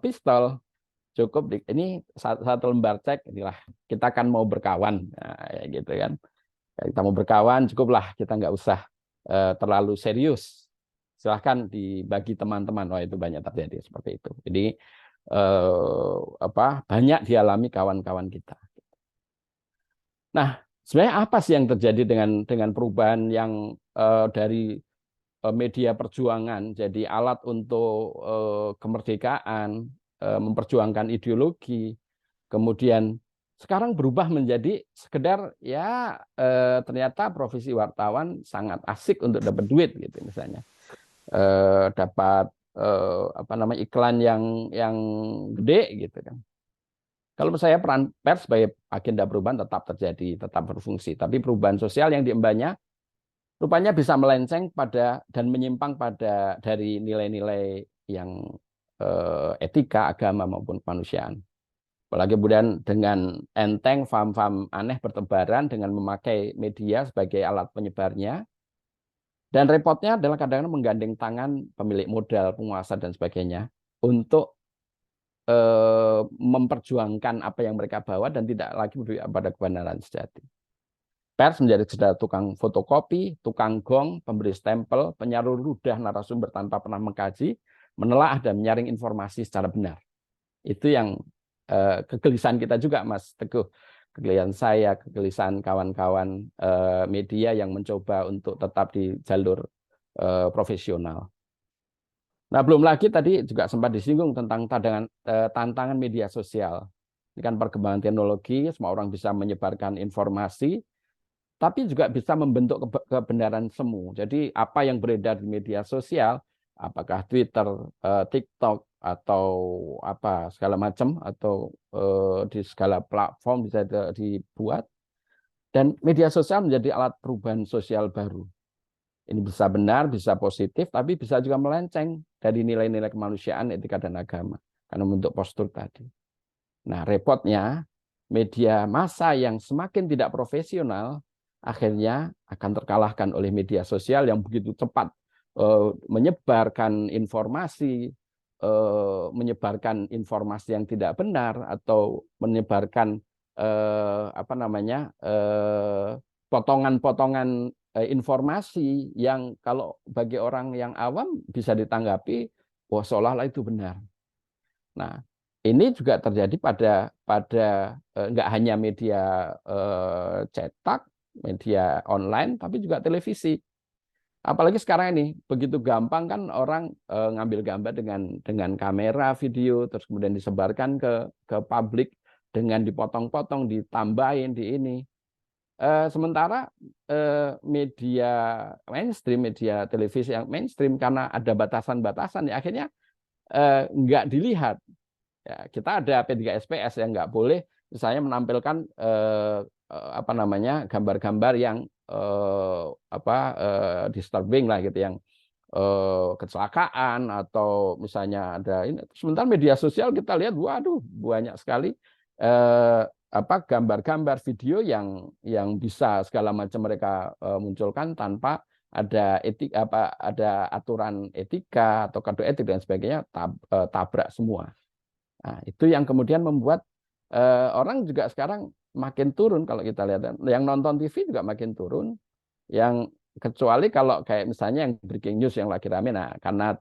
pistol, cukup ini satu lembar cek, inilah kita kan mau berkawan, nah, ya gitu kan. Kita mau berkawan, cukuplah kita nggak usah terlalu serius. Silahkan dibagi teman-teman. Oh, itu banyak terjadi seperti itu. Jadi banyak dialami kawan-kawan kita. Nah, sebenarnya apa sih yang terjadi dengan perubahan yang dari media perjuangan, jadi alat untuk kemerdekaan, memperjuangkan ideologi, kemudian sekarang berubah menjadi sekedar ya ternyata profesi wartawan sangat asik untuk dapat duit gitu misalnya, dapat apa namanya iklan yang gede gitu kan. Kalau menurut saya peran pers sebagai agenda perubahan tetap terjadi, tetap berfungsi, tapi perubahan sosial yang diembannya rupanya bisa melenceng pada dan menyimpang pada dari nilai-nilai yang etika, agama maupun kemanusiaan. Apalagi kemudian dengan enteng paham-paham aneh bertebaran dengan memakai media sebagai alat penyebarnya. Dan repotnya adalah kadang-kadang menggandeng tangan pemilik modal, penguasa dan sebagainya untuk memperjuangkan apa yang mereka bawa dan tidak lagi berpihak pada kebenaran sejati. Pers menjadi sekedar tukang fotokopi, tukang gong, pemberi stempel, penyaluran ludah narasumber tanpa pernah mengkaji, menelaah dan menyaring informasi secara benar. Itu yang kegelisahan kita juga, Mas Teguh. Kegelisahan saya, kegelisahan kawan-kawan media yang mencoba untuk tetap di jalur profesional. Nah, belum lagi tadi juga sempat disinggung tentang tantangan media sosial. Ini kan perkembangan teknologi, semua orang bisa menyebarkan informasi, tapi juga bisa membentuk kebenaran semu. Jadi apa yang beredar di media sosial, apakah Twitter, TikTok, atau apa segala macam, atau di segala platform bisa dibuat, dan media sosial menjadi alat perubahan sosial baru. Ini bisa benar, bisa positif, tapi bisa juga melenceng dari nilai-nilai kemanusiaan, etika, dan agama. Karena membentuk postur tadi. Nah, repotnya media massa yang semakin tidak profesional akhirnya akan terkalahkan oleh media sosial yang begitu cepat menyebarkan informasi yang tidak benar atau menyebarkan potongan-potongan informasi yang kalau bagi orang yang awam bisa ditanggapi wah seolah-olah itu benar. Nah, ini juga terjadi pada nggak hanya media cetak, media online, tapi juga televisi. Apalagi sekarang ini begitu gampang kan orang ngambil gambar dengan kamera, video, terus kemudian disebarkan ke publik dengan dipotong-potong, ditambahin di ini. Sementara media mainstream, media televisi yang mainstream karena ada batasan-batasan ya akhirnya nggak dilihat. Ya, kita ada P3SPS yang nggak boleh misalnya menampilkan gambar-gambar yang disturbing lah gitu, yang kecelakaan atau misalnya ada ini. Sementara media sosial kita lihat, waduh banyak sekali gambar-gambar, video yang bisa segala macam mereka munculkan tanpa ada ada aturan etika atau kode etik dan sebagainya, tabrak semua. Nah, itu yang kemudian membuat orang juga sekarang makin turun kalau kita lihat. Yang nonton TV juga makin turun. Yang kecuali kalau kayak misalnya yang breaking news yang lagi rame, nah karena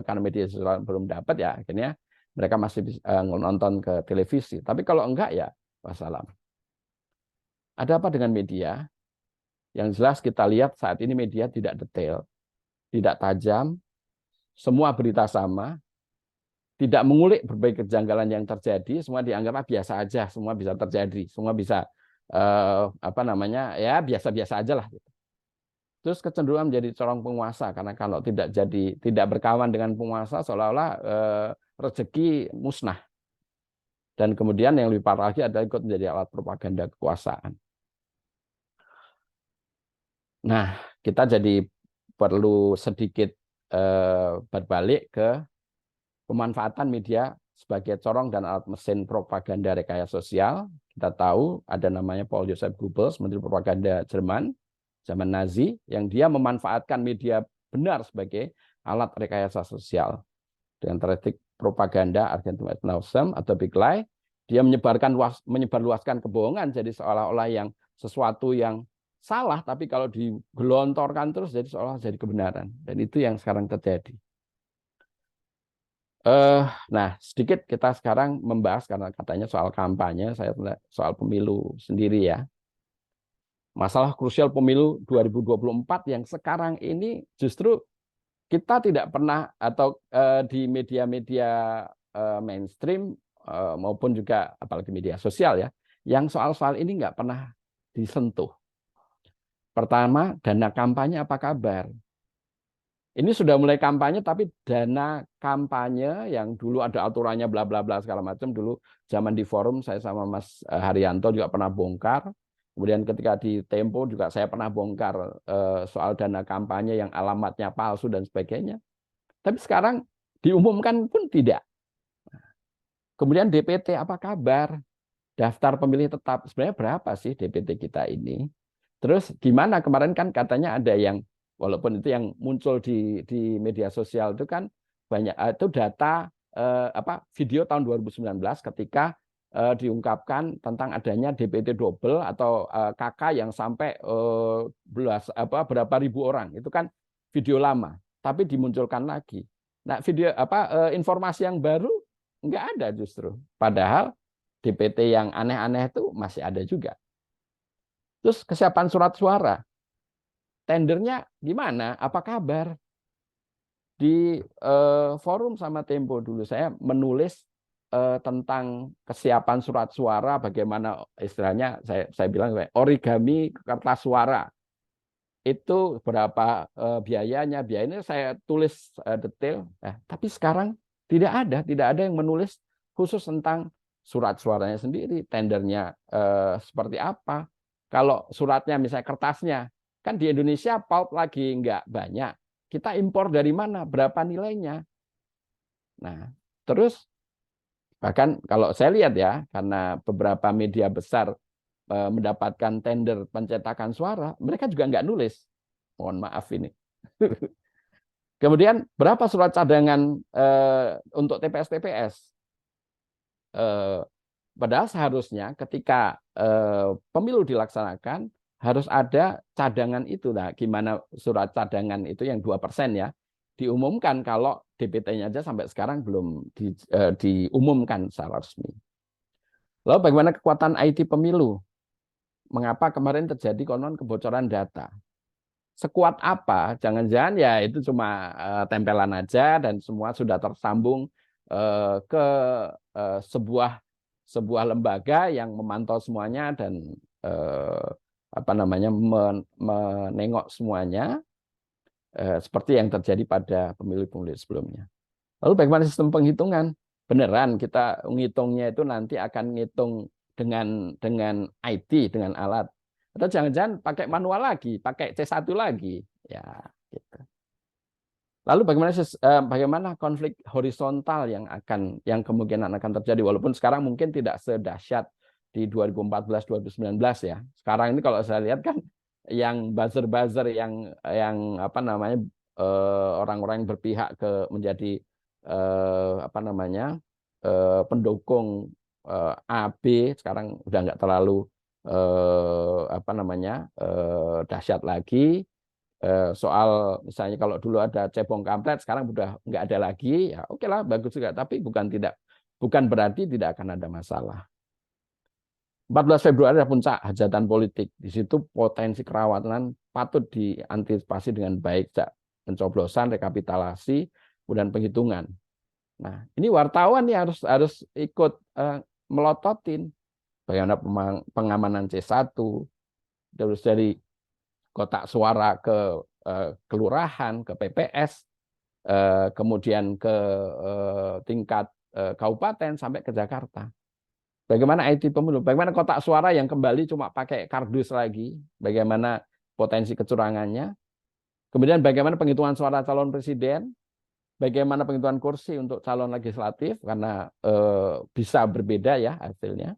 karena media sosial belum dapat ya akhirnya mereka masih bisa nonton ke televisi. Tapi kalau enggak ya wassalam. Ada apa dengan media? Yang jelas kita lihat saat ini media tidak detail, tidak tajam, semua berita sama, tidak mengulik berbagai kejanggalan yang terjadi, semua dianggap biasa aja, semua bisa terjadi, semua bisa ya biasa-biasa aja lah. Terus kecenderungan menjadi corong penguasa karena kalau tidak berkawan dengan penguasa seolah-olah rezeki musnah. Dan kemudian yang lebih parah lagi adalah ikut menjadi alat propaganda kekuasaan. Nah, kita jadi perlu sedikit berbalik ke pemanfaatan media sebagai corong dan alat mesin propaganda rekayasa sosial. Kita tahu ada namanya Paul Joseph Goebbels, Menteri Propaganda Jerman, zaman Nazi, yang dia memanfaatkan media benar sebagai alat rekayasa sosial. Dengan taktik propaganda Argentum atau Big Lie, dia menyebarluaskan kebohongan jadi seolah-olah yang sesuatu yang salah, tapi kalau digelontorkan terus jadi seolah jadi kebenaran. Dan itu yang sekarang terjadi. Nah, sedikit kita sekarang membahas karena katanya soal kampanye, saya soal pemilu sendiri ya. Masalah krusial pemilu 2024 yang sekarang ini justru kita tidak pernah atau di media-media mainstream maupun juga apalagi media sosial ya, yang soal-soal ini nggak pernah disentuh. Pertama, dana kampanye apa kabar? Ini sudah mulai kampanye, tapi dana kampanye yang dulu ada aturannya bla bla bla segala macam, dulu zaman di forum saya sama Mas Haryanto juga pernah bongkar. Kemudian ketika di Tempo juga saya pernah bongkar soal dana kampanye yang alamatnya palsu dan sebagainya. Tapi sekarang diumumkan pun tidak. Kemudian DPT apa kabar? Daftar pemilih tetap sebenarnya berapa sih DPT kita ini? Terus gimana kemarin kan katanya ada yang walaupun itu yang muncul di media sosial itu kan banyak itu data video tahun 2019 ketika diungkapkan tentang adanya DPT double atau KK yang sampai berapa ribu orang. Itu kan video lama, tapi dimunculkan lagi. Nah, video informasi yang baru nggak ada justru. Padahal DPT yang aneh-aneh itu masih ada juga. Terus kesiapan surat suara. Tendernya gimana? Apa kabar? Di forum sama Tempo dulu saya menulis tentang kesiapan surat suara, bagaimana istilahnya saya bilang origami kertas suara. Itu berapa biayanya? Biayanya saya tulis detail. Tapi sekarang tidak ada yang menulis khusus tentang surat suaranya sendiri, tendernya seperti apa. Kalau suratnya misalnya kertasnya, kan di Indonesia pulp lagi nggak banyak. Kita impor dari mana? Berapa nilainya? Nah, terus bahkan kalau saya lihat ya, karena beberapa media besar mendapatkan tender pencetakan suara, mereka juga nggak nulis. Mohon maaf ini. Kemudian berapa surat cadangan untuk TPS-TPS? Padahal seharusnya ketika pemilu dilaksanakan harus ada cadangan itu. Nah, gimana surat cadangan itu yang 2% ya diumumkan kalau DPT-nya aja sampai sekarang belum diumumkan secara resmi. Lalu bagaimana kekuatan IT pemilu? Mengapa kemarin terjadi konon kebocoran data? Sekuat apa? Jangan-jangan ya itu cuma tempelan aja dan semua sudah tersambung ke sebuah lembaga yang memantau semuanya dan menengok semuanya seperti yang terjadi pada pemilu-pemilu sebelumnya. Lalu bagaimana sistem penghitungan? Beneran kita ngitungnya itu nanti akan ngitung dengan IT, dengan alat. Atau jangan-jangan pakai manual lagi, pakai C1 lagi. Ya, gitu. Lalu bagaimana konflik horizontal yang kemungkinan akan terjadi, walaupun sekarang mungkin tidak sedahsyat di 2014-2019 ya. Sekarang ini kalau saya lihat kan yang buzzer-buzzer yang orang-orang yang berpihak menjadi pendukung A, B sekarang udah nggak terlalu dahsyat lagi. Soal misalnya kalau dulu ada cebong kampret, sekarang udah nggak ada lagi, ya oke lah, bagus juga. Tapi bukan berarti tidak akan ada masalah. 14 Februari adalah puncak hajatan politik. Di situ potensi kerawanan patut diantisipasi dengan baik, pencoblosan, rekapitulasi, kemudian penghitungan. Nah, ini wartawan nih harus ikut melototin bagaimana pengamanan C1, terus dari kotak suara ke kelurahan, ke PPS, kemudian ke tingkat kabupaten sampai ke Jakarta. Bagaimana IT pemilu, bagaimana kotak suara yang kembali cuma pakai kardus lagi, bagaimana potensi kecurangannya, kemudian bagaimana penghitungan suara calon presiden, bagaimana penghitungan kursi untuk calon legislatif, karena bisa berbeda ya hasilnya.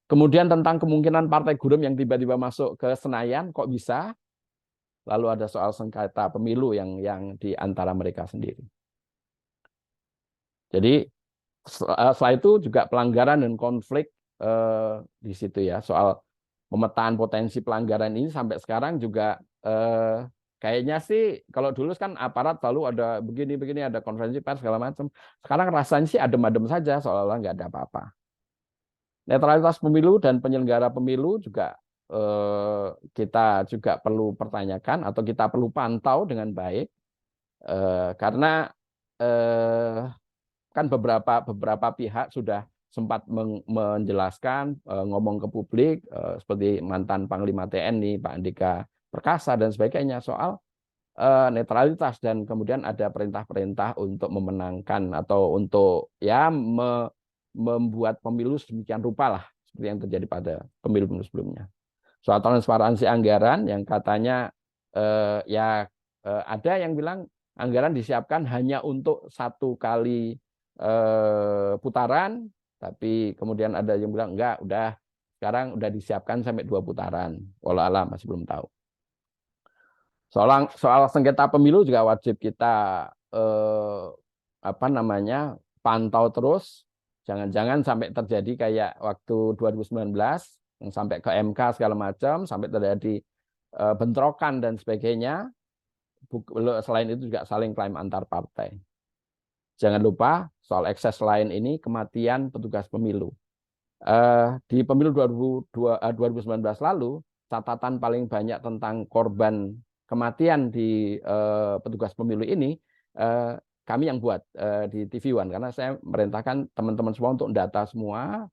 Kemudian tentang kemungkinan partai Gurem yang tiba-tiba masuk ke Senayan, kok bisa? Lalu ada soal sengketa pemilu yang di antara mereka sendiri. Jadi setelah itu juga pelanggaran dan konflik di situ ya, soal pemetaan potensi pelanggaran ini sampai sekarang juga kayaknya sih kalau dulu kan aparat selalu ada begini ada konferensi pers segala macam. Sekarang rasanya sih adem-adem saja, seolah-olah nggak ada apa-apa. Netralitas pemilu dan penyelenggara pemilu juga kita juga perlu pertanyakan atau kita perlu pantau dengan baik, karena kan beberapa pihak sudah sempat menjelaskan, ngomong ke publik, seperti mantan Panglima TNI Pak Andika Perkasa dan sebagainya soal netralitas, dan kemudian ada perintah-perintah untuk memenangkan atau untuk ya membuat pemilu sedemikian rupa lah seperti yang terjadi pada pemilu-pemilu sebelumnya. Soal transparansi anggaran yang katanya ada yang bilang anggaran disiapkan hanya untuk 1 kali putaran, tapi kemudian ada yang bilang enggak, sekarang udah disiapkan sampai 2 putaran. Walau alam, masih belum tahu. Soal sengketa pemilu juga wajib kita pantau terus. Jangan-jangan sampai terjadi kayak waktu 2019 yang sampai ke MK segala macam, sampai terjadi bentrokan dan sebagainya. Selain itu juga saling klaim antar partai. Jangan lupa soal ekses lain ini, kematian petugas pemilu. Di pemilu 2019 lalu, catatan paling banyak tentang korban kematian di petugas pemilu ini kami yang buat di TV One, karena saya merintahkan teman-teman semua untuk data semua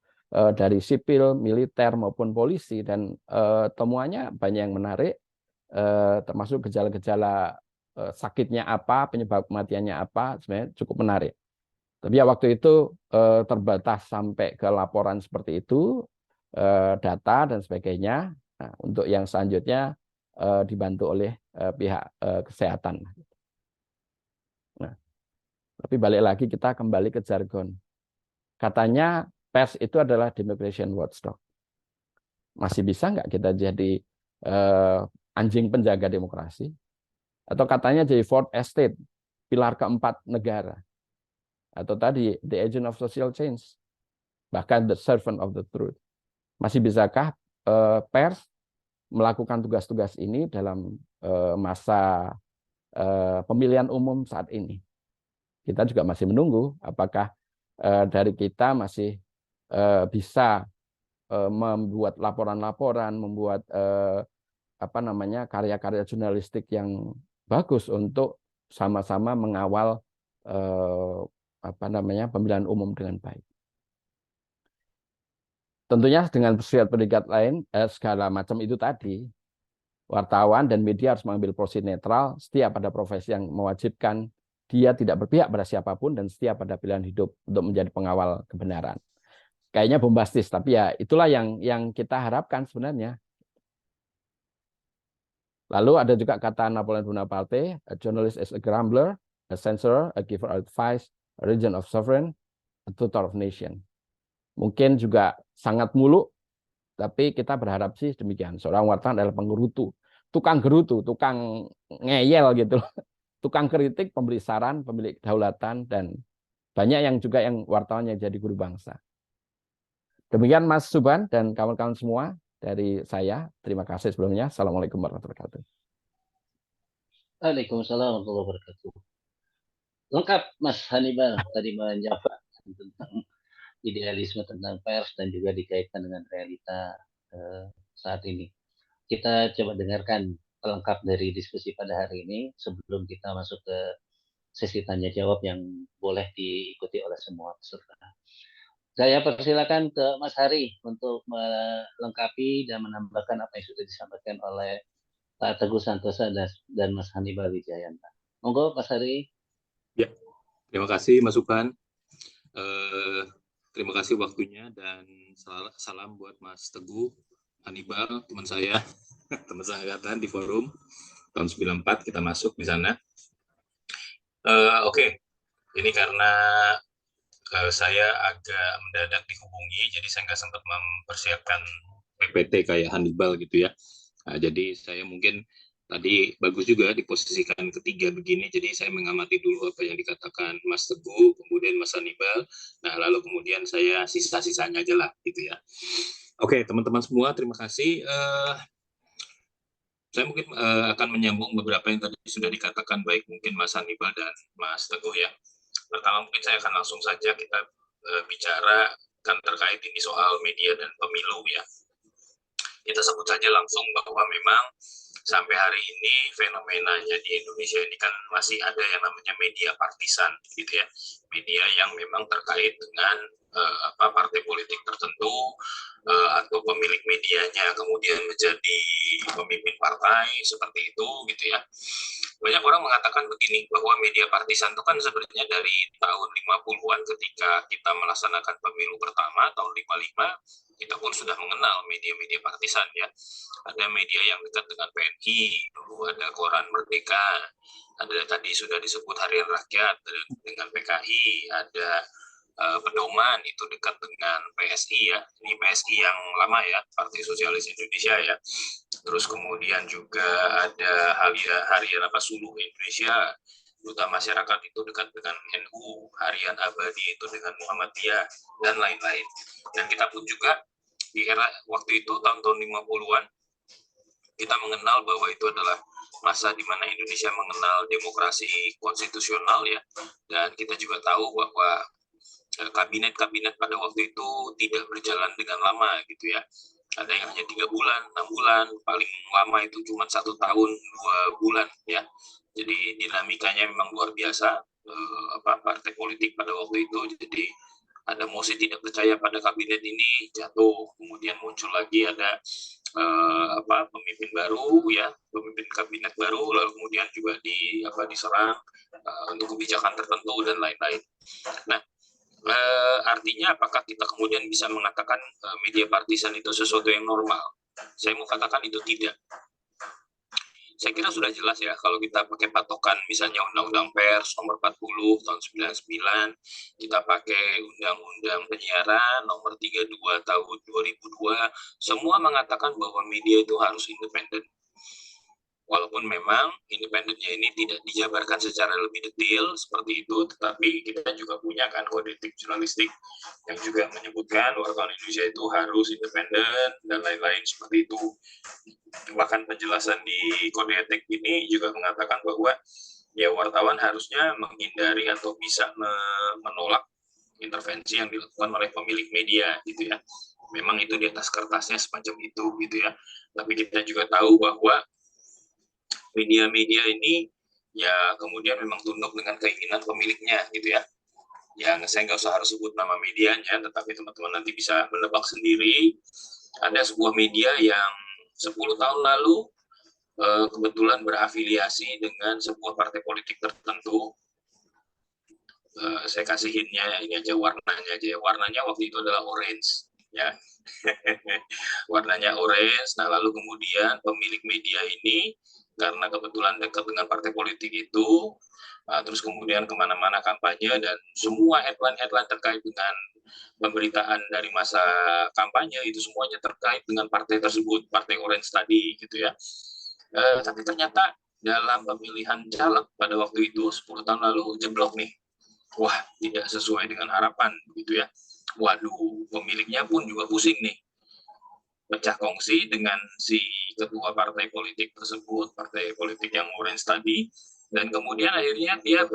dari sipil, militer maupun polisi, dan temuannya banyak yang menarik, termasuk gejala-gejala sakitnya apa, penyebab kematiannya apa, sebenarnya cukup menarik. Tapi ya waktu itu terbatas sampai ke laporan seperti itu, data dan sebagainya. Nah, untuk yang selanjutnya dibantu oleh pihak kesehatan. Nah, tapi balik lagi kita kembali ke jargon. Katanya pers itu adalah democration watchdog. Masih bisa nggak kita jadi anjing penjaga demokrasi? Atau katanya jadi fourth estate, pilar keempat negara. Atau tadi the agent of social change, bahkan the servant of the truth. Masih bisakah pers melakukan tugas-tugas ini dalam masa pemilihan umum saat ini? Kita juga masih menunggu apakah dari kita masih bisa membuat laporan-laporan, membuat karya-karya jurnalistik yang bagus untuk sama-sama mengawal pemilihan umum dengan baik. Tentunya dengan predikat lain, segala macam itu tadi, wartawan dan media harus mengambil posisi netral, setia pada profesi yang mewajibkan dia tidak berpihak pada siapapun dan setia pada pilihan hidup untuk menjadi pengawal kebenaran. Kayaknya bombastis, tapi ya itulah yang kita harapkan sebenarnya. Lalu ada juga kata Napoleon Bonaparte, a journalist is a grumbler, a censorer, a giver of advice, a regent of sovereign, a tutor of nation. Mungkin juga sangat muluk, tapi kita berharap sih demikian. Seorang wartawan adalah penggerutu, tukang gerutu, tukang ngeyel gitu, tukang kritik, pemberi saran, pemilik kedaulatan, dan banyak yang juga yang wartawan yang jadi guru bangsa. Demikian Mas Subhan dan kawan-kawan semua dari saya. Terima kasih sebelumnya. Assalamualaikum warahmatullahi wabarakatuh. Waalaikumsalam warahmatullahi wabarakatuh. Lengkap Mas Hannibal tadi menjawab tentang idealisme tentang pers dan juga dikaitkan dengan realita saat ini. Kita coba dengarkan pelengkap dari diskusi pada hari ini sebelum kita masuk ke sesi tanya jawab yang boleh diikuti oleh semua peserta. Saya persilakan ke Mas Hari untuk melengkapi dan menambahkan apa yang sudah disampaikan oleh Pak Teguh Santosa dan Mas Hannibal Wijayanta. Monggo Mas Hari. Ya, terima kasih Mas Subhan. Terima kasih waktunya dan salam buat Mas Teguh, Hannibal, teman saya, teman seangkatan di forum tahun 94 kita masuk di sana. Oke. Ini karena saya agak mendadak dihubungi, jadi saya nggak sempat mempersiapkan PPT kayak Hannibal gitu ya. Nah, jadi saya mungkin tadi bagus juga diposisikan ketiga begini, jadi saya mengamati dulu apa yang dikatakan Mas Teguh, kemudian Mas Hannibal, nah lalu kemudian saya sisa-sisanya aja lah gitu ya. Oke, teman-teman semua, terima kasih. Saya mungkin akan menyambung beberapa yang tadi sudah dikatakan baik mungkin Mas Hannibal dan Mas Teguh ya. Pertama mungkin saya akan langsung saja kita bicara kan terkait ini soal media dan pemilu ya. kita sebut saja langsung bahwa memang sampai hari ini fenomenanya di Indonesia ini kan masih ada yang namanya media partisan gitu ya, media yang memang terkait dengan partai politik tertentu atau pemilik medianya kemudian menjadi pemimpin partai seperti itu gitu ya. Banyak orang mengatakan begini, bahwa media partisan itu kan sebenarnya dari tahun 50-an ketika kita melaksanakan pemilu pertama tahun 55, kita pun sudah mengenal media-media partisan ya. Ada media yang dekat dengan PNI, dulu ada Koran Merdeka, ada tadi sudah disebut Harian Rakyat dengan PKI, ada Pedoman itu dekat dengan PSI ya, ini PSI yang lama ya, Partai Sosialis Indonesia ya. Terus kemudian juga ada Harian Suluh Indonesia, Duta Masyarakat itu dekat dengan NU, Harian Abadi itu dengan Muhammadiyah, dan lain-lain. Dan kita pun juga di era waktu itu tahun-tahun 50-an kita mengenal bahwa itu adalah masa di mana Indonesia mengenal demokrasi konstitusional ya, dan kita juga tahu bahwa kabinet-kabinet pada waktu itu tidak berjalan dengan lama gitu ya. Ada yang hanya 3 bulan, 6 bulan, paling lama itu cuma 1 tahun, 2 bulan ya. Jadi dinamikanya memang luar biasa partai politik pada waktu itu. Jadi ada mosi tidak percaya pada kabinet ini jatuh, kemudian muncul lagi ada pemimpin baru ya, pemimpin kabinet baru, lalu kemudian juga diserang untuk kebijakan tertentu dan lain-lain. Nah, artinya apakah kita kemudian bisa mengatakan media partisan itu sesuatu yang normal? Saya mau katakan itu tidak. Saya kira sudah jelas ya, kalau kita pakai patokan misalnya Undang-Undang Pers nomor 40 tahun 99, kita pakai Undang-Undang Penyiaran nomor 32 tahun 2002, semua mengatakan bahwa media itu harus independen. Walaupun memang independennya ini tidak dijabarkan secara lebih detail seperti itu, tetapi kita juga punya kan kode etik jurnalistik yang juga menyebutkan wartawan Indonesia itu harus independen dan lain-lain seperti itu. Bahkan penjelasan di kode etik ini juga mengatakan bahwa ya wartawan harusnya menghindari atau bisa menolak intervensi yang dilakukan oleh pemilik media gitu ya. Memang itu di atas kertasnya semacam itu gitu ya. Tapi kita juga tahu bahwa media-media ini ya kemudian memang tunduk dengan keinginan pemiliknya gitu ya. Yang saya nggak usah harus sebut nama medianya, tetapi teman-teman nanti bisa menebak sendiri. Ada sebuah media yang 10 tahun lalu kebetulan berafiliasi dengan sebuah partai politik tertentu. Saya kasih hint-nya, ini aja warnanya aja. Warnanya waktu itu adalah orange ya. Warnanya orange. Nah, lalu kemudian pemilik media ini karena kebetulan dekat dengan partai politik itu, terus kemudian kemana-mana kampanye dan semua headline-headline terkait dengan pemberitaan dari masa kampanye itu semuanya terkait dengan partai tersebut, partai orange tadi gitu ya. Tapi ternyata dalam pemilihan caleg pada waktu itu 10 tahun lalu jeblok nih. Wah, tidak sesuai dengan harapan gitu ya. Waduh, pemiliknya pun juga pusing nih. Pecah kongsi dengan si ketua partai politik tersebut, partai politik yang orange tadi, dan kemudian akhirnya dia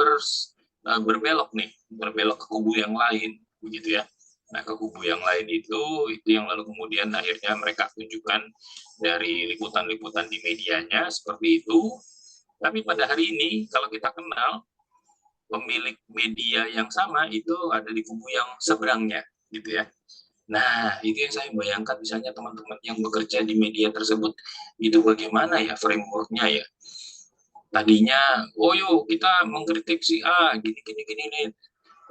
berbelok ke kubu yang lain, begitu ya. Nah, ke kubu yang lain itu yang lalu kemudian akhirnya mereka tunjukkan dari liputan-liputan di medianya seperti itu. Tapi pada hari ini kalau kita kenal pemilik media yang sama itu ada di kubu yang seberangnya, gitu ya. Nah, itu yang saya bayangkan misalnya teman-teman yang bekerja di media tersebut, itu bagaimana ya framework-nya ya. Tadinya, oh yuk kita mengkritik si A, gini.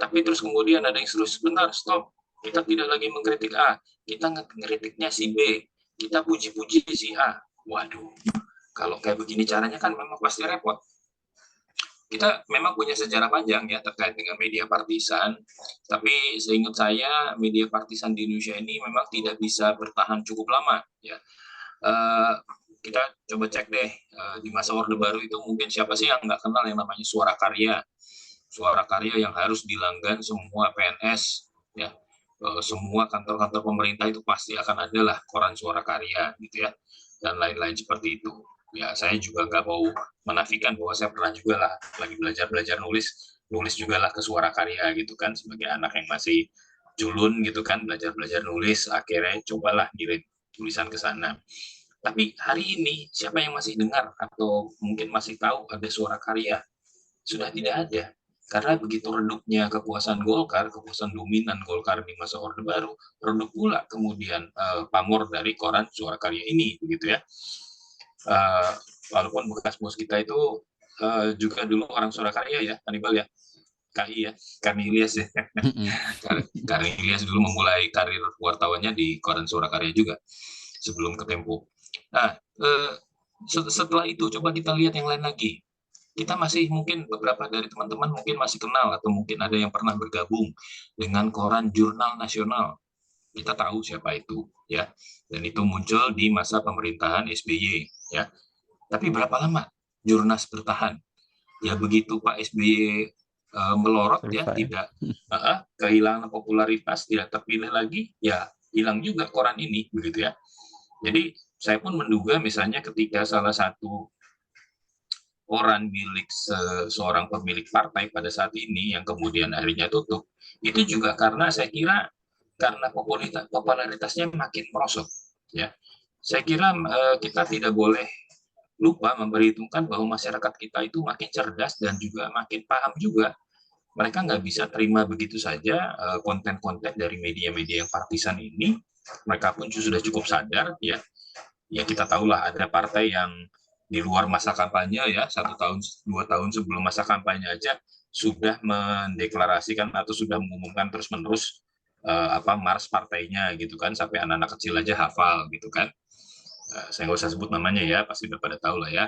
Tapi terus kemudian ada yang suruh sebentar, stop. Kita tidak lagi mengkritik A, kita ngekritiknya si B. Kita puji-puji si A. Waduh, kalau kayak begini caranya kan memang pasti repot. Kita memang punya sejarah panjang ya terkait dengan media partisan, tapi seingat saya media partisan di Indonesia ini memang tidak bisa bertahan cukup lama ya. Kita coba cek deh di masa Orde Baru itu mungkin siapa sih yang nggak kenal yang namanya Suara Karya. Suara Karya yang harus dilanggan semua PNS ya. Semua kantor-kantor pemerintah itu pasti akan ada lah koran Suara Karya gitu ya, dan lain-lain seperti itu. Ya saya juga nggak mau menafikan bahwa saya pernah juga lah lagi belajar nulis juga lah ke Suara Karya gitu kan, sebagai anak yang masih culun gitu kan, belajar nulis, akhirnya cobalah ngirim tulisan ke sana. Tapi hari ini siapa yang masih dengar atau mungkin masih tahu ada Suara Karya? Sudah tidak ada. Karena begitu redupnya kekuasaan Golkar, kekuasaan dominan Golkar di masa Orde Baru, redup pula kemudian pamor dari koran Suara Karya ini, begitu ya. Walaupun bekas bos kita itu juga dulu orang Suara Karya ya, Hannibal ya, KI ya, Karni Ilyas ya. Karni Ilyas dulu memulai karir wartawannya di koran Suara Karya juga sebelum ke Tempo. Nah, setelah itu coba kita lihat yang lain lagi. Kita masih mungkin beberapa dari teman-teman mungkin masih kenal atau mungkin ada yang pernah bergabung dengan koran Jurnal Nasional. Kita tahu siapa itu ya. Dan itu muncul di masa pemerintahan SBY ya. Tapi berapa lama Jurnas bertahan? Ya begitu Pak SBY melorot ya, tidak kehilangan popularitas, tidak terpilih lagi, ya hilang juga koran ini begitu ya. Jadi saya pun menduga misalnya ketika salah satu koran milik seorang pemilik partai pada saat ini yang kemudian akhirnya tutup, itu juga karena saya kira karena popularitasnya makin merosot ya. Saya kira kita tidak boleh lupa memperhitungkan bahwa masyarakat kita itu makin cerdas dan juga makin paham juga. Mereka nggak bisa terima begitu saja konten-konten dari media-media yang partisan ini. Mereka pun sudah cukup sadar ya. Ya kita tahulah ada partai yang di luar masa kampanye ya, 1 tahun 2 tahun sebelum masa kampanye aja sudah mendeklarasikan atau sudah mengumumkan terus-menerus mars partainya gitu kan, sampai anak-anak kecil aja hafal gitu kan. Saya nggak usah sebut namanya ya, pasti udah pada tahu lah ya.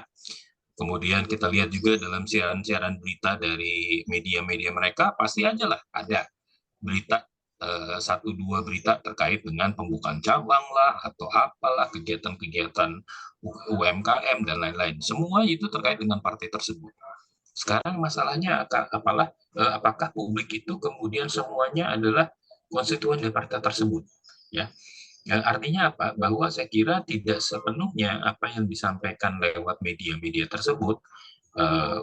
Kemudian kita lihat juga dalam siaran-siaran berita dari media-media mereka, pasti aja lah ada berita 1-2 berita terkait dengan pembukaan cabang lah atau apalah kegiatan-kegiatan UMKM dan lain-lain. Semua itu terkait dengan partai tersebut. Sekarang masalahnya apakah publik itu kemudian semuanya adalah konstituen dari partai tersebut ya. Artinya apa? Bahwa saya kira tidak sepenuhnya apa yang disampaikan lewat media-media tersebut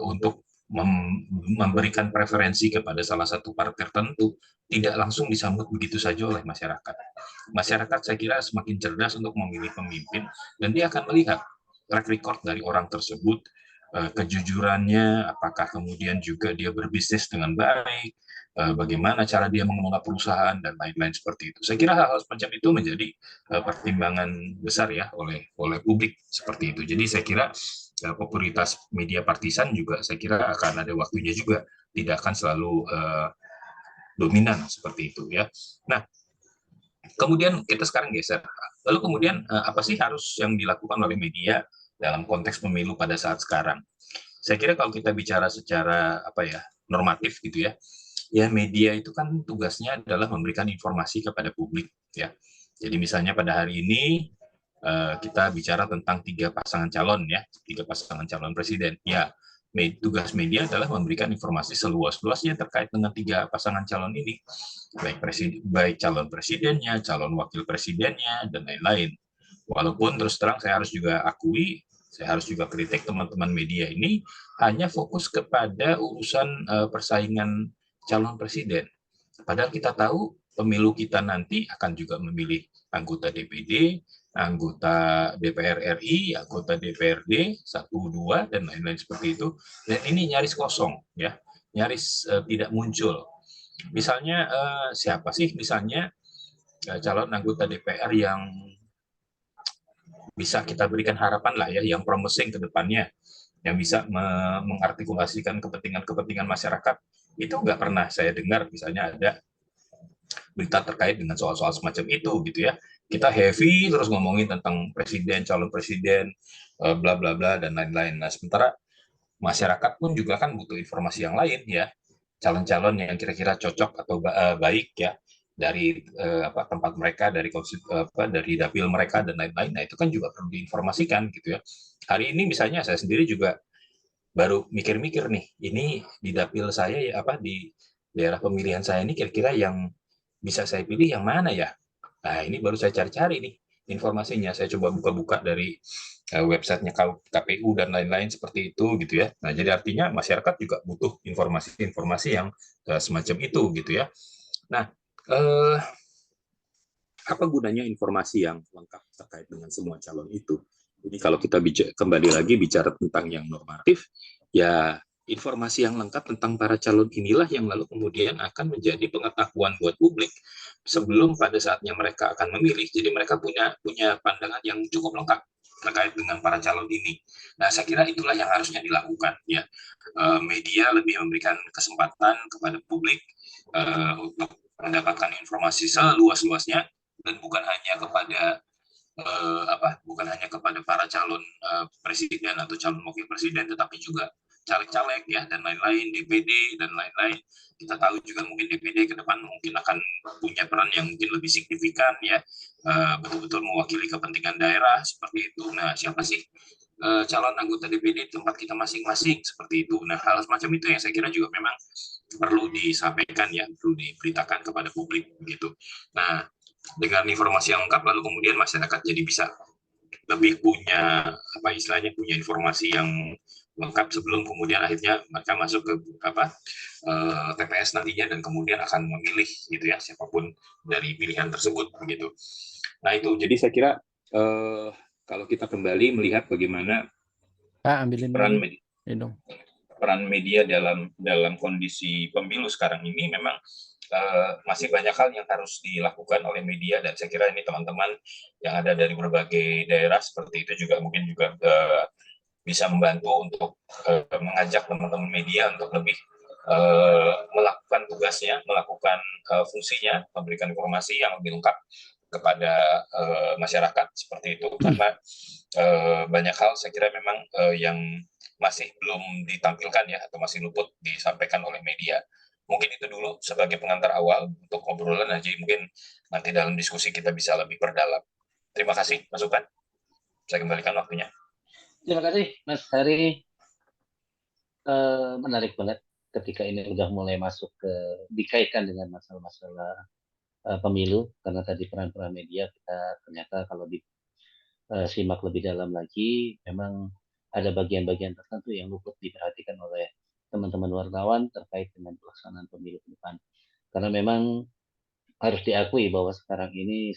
untuk memberikan preferensi kepada salah satu partai tertentu tidak langsung disambut begitu saja oleh masyarakat. Masyarakat saya kira semakin cerdas untuk memilih pemimpin dan dia akan melihat track record dari orang tersebut, kejujurannya, apakah kemudian juga dia berbisnis dengan baik, bagaimana cara dia mengelola perusahaan dan lain-lain seperti itu. Saya kira hal-hal semacam itu menjadi pertimbangan besar ya oleh publik seperti itu. Jadi saya kira popularitas media partisan juga saya kira akan ada waktunya juga, tidak akan selalu dominan seperti itu ya. Nah, kemudian kita sekarang geser. Lalu kemudian apa sih harus yang dilakukan oleh media dalam konteks pemilu pada saat sekarang? Saya kira kalau kita bicara secara normatif gitu ya, media itu kan tugasnya adalah memberikan informasi kepada publik ya. Jadi misalnya pada hari ini kita bicara tentang 3 pasangan calon ya, 3 pasangan calon presiden. Ya, tugas media adalah memberikan informasi seluas-luasnya terkait dengan 3 pasangan calon ini, baik calon presidennya, calon wakil presidennya dan lain-lain. Walaupun terus terang saya harus juga akui, saya harus juga kritik teman-teman media ini hanya fokus kepada urusan persaingan calon presiden. Padahal kita tahu pemilu kita nanti akan juga memilih anggota DPD, anggota DPR RI, anggota DPRD 1, 2 dan lain-lain seperti itu. Dan ini nyaris kosong ya, nyaris tidak muncul. Misalnya siapa sih misalnya calon anggota DPR yang bisa kita berikan harapan lah ya, yang promising ke depannya, yang bisa mengartikulasikan kepentingan masyarakat. Itu nggak pernah saya dengar misalnya ada berita terkait dengan soal-soal semacam itu gitu ya. Kita heavy terus ngomongin tentang presiden, calon presiden, bla bla bla dan lain-lain. Nah, sementara masyarakat pun juga kan butuh informasi yang lain ya. Calon-calon yang kira-kira cocok atau baik ya dari tempat mereka, dari dapil mereka dan lain-lain. Nah, itu kan juga perlu diinformasikan gitu ya. Hari ini misalnya saya sendiri juga baru mikir-mikir nih, ini di dapil saya ya di daerah pemilihan saya ini kira-kira yang bisa saya pilih yang mana ya? Nah, ini baru saya cari-cari nih informasinya. Saya coba buka-buka dari websitenya KPU dan lain-lain seperti itu gitu ya. Nah, jadi artinya masyarakat juga butuh informasi-informasi yang semacam itu gitu ya. Nah, apa gunanya informasi yang lengkap terkait dengan semua calon itu? Jadi kalau kita kembali lagi bicara tentang yang normatif, ya informasi yang lengkap tentang para calon inilah yang lalu kemudian akan menjadi pengetahuan buat publik sebelum pada saatnya mereka akan memilih. Jadi mereka punya pandangan yang cukup lengkap terkait dengan para calon ini. Nah, saya kira itulah yang harusnya dilakukan ya. Media lebih memberikan kesempatan kepada publik untuk mendapatkan informasi seluas-luasnya dan bukan hanya kepada bukan hanya kepada para calon presiden atau calon wakil presiden, tetapi juga caleg-caleg ya dan lain-lain, DPD dan lain-lain. Kita tahu juga mungkin DPD ke depan mungkin akan punya peran yang mungkin lebih signifikan ya, betul-betul mewakili kepentingan daerah seperti itu. Nah, siapa sih calon anggota DPD di tempat kita masing-masing seperti itu. Nah, hal semacam itu yang saya kira juga memang perlu disampaikan ya, perlu diberitakan kepada publik begitu. Nah, dengan informasi yang lengkap lalu kemudian masyarakat jadi bisa lebih punya punya informasi yang lengkap sebelum kemudian akhirnya mereka masuk ke TPS nantinya dan kemudian akan memilih gitu ya siapapun dari pilihan tersebut begitu. Nah itu jadi saya kira kalau kita kembali melihat bagaimana peran media dalam kondisi pemilu sekarang ini memang masih banyak hal yang harus dilakukan oleh media dan saya kira ini teman-teman yang ada dari berbagai daerah seperti itu juga mungkin juga bisa membantu untuk mengajak teman-teman media untuk lebih melakukan tugasnya, melakukan fungsinya, memberikan informasi yang lebih lengkap kepada masyarakat seperti itu karena banyak hal saya kira memang yang masih belum ditampilkan ya atau masih luput disampaikan oleh media. Mungkin itu dulu sebagai pengantar awal untuk obrolan aja, mungkin nanti dalam diskusi kita bisa lebih perdalam. Terima kasih masukan. Saya kembalikan waktunya. Terima kasih Mas Hari. Menarik banget ketika ini udah mulai masuk dikaitkan dengan masalah-masalah pemilu karena tadi peran-peran media kita ternyata kalau disimak lebih dalam lagi memang ada bagian-bagian tertentu yang luput diperhatikan oleh teman-teman wartawan terkait dengan pelaksanaan pemilu ke depan. Karena memang harus diakui bahwa sekarang ini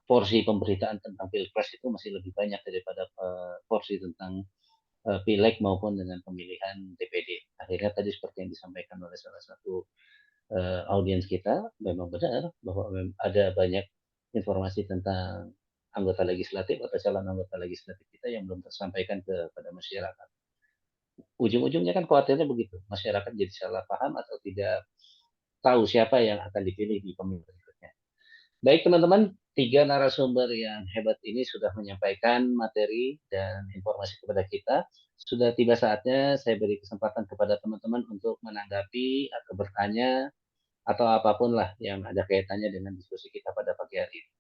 porsi pemberitaan tentang Pilpres itu masih lebih banyak daripada porsi tentang Pileg maupun dengan pemilihan DPD. Akhirnya tadi seperti yang disampaikan oleh salah satu audiens kita, memang benar bahwa ada banyak informasi tentang anggota legislatif atau calon anggota legislatif kita yang belum tersampaikan kepada masyarakat. Ujung-ujungnya kan khawatirnya begitu, masyarakat jadi salah paham atau tidak tahu siapa yang akan dipilih di pemilu berikutnya. Baik teman-teman, 3 narasumber yang hebat ini sudah menyampaikan materi dan informasi kepada kita. Sudah tiba saatnya saya beri kesempatan kepada teman-teman untuk menanggapi atau bertanya atau apapun lah yang ada kaitannya dengan diskusi kita pada pagi hari ini.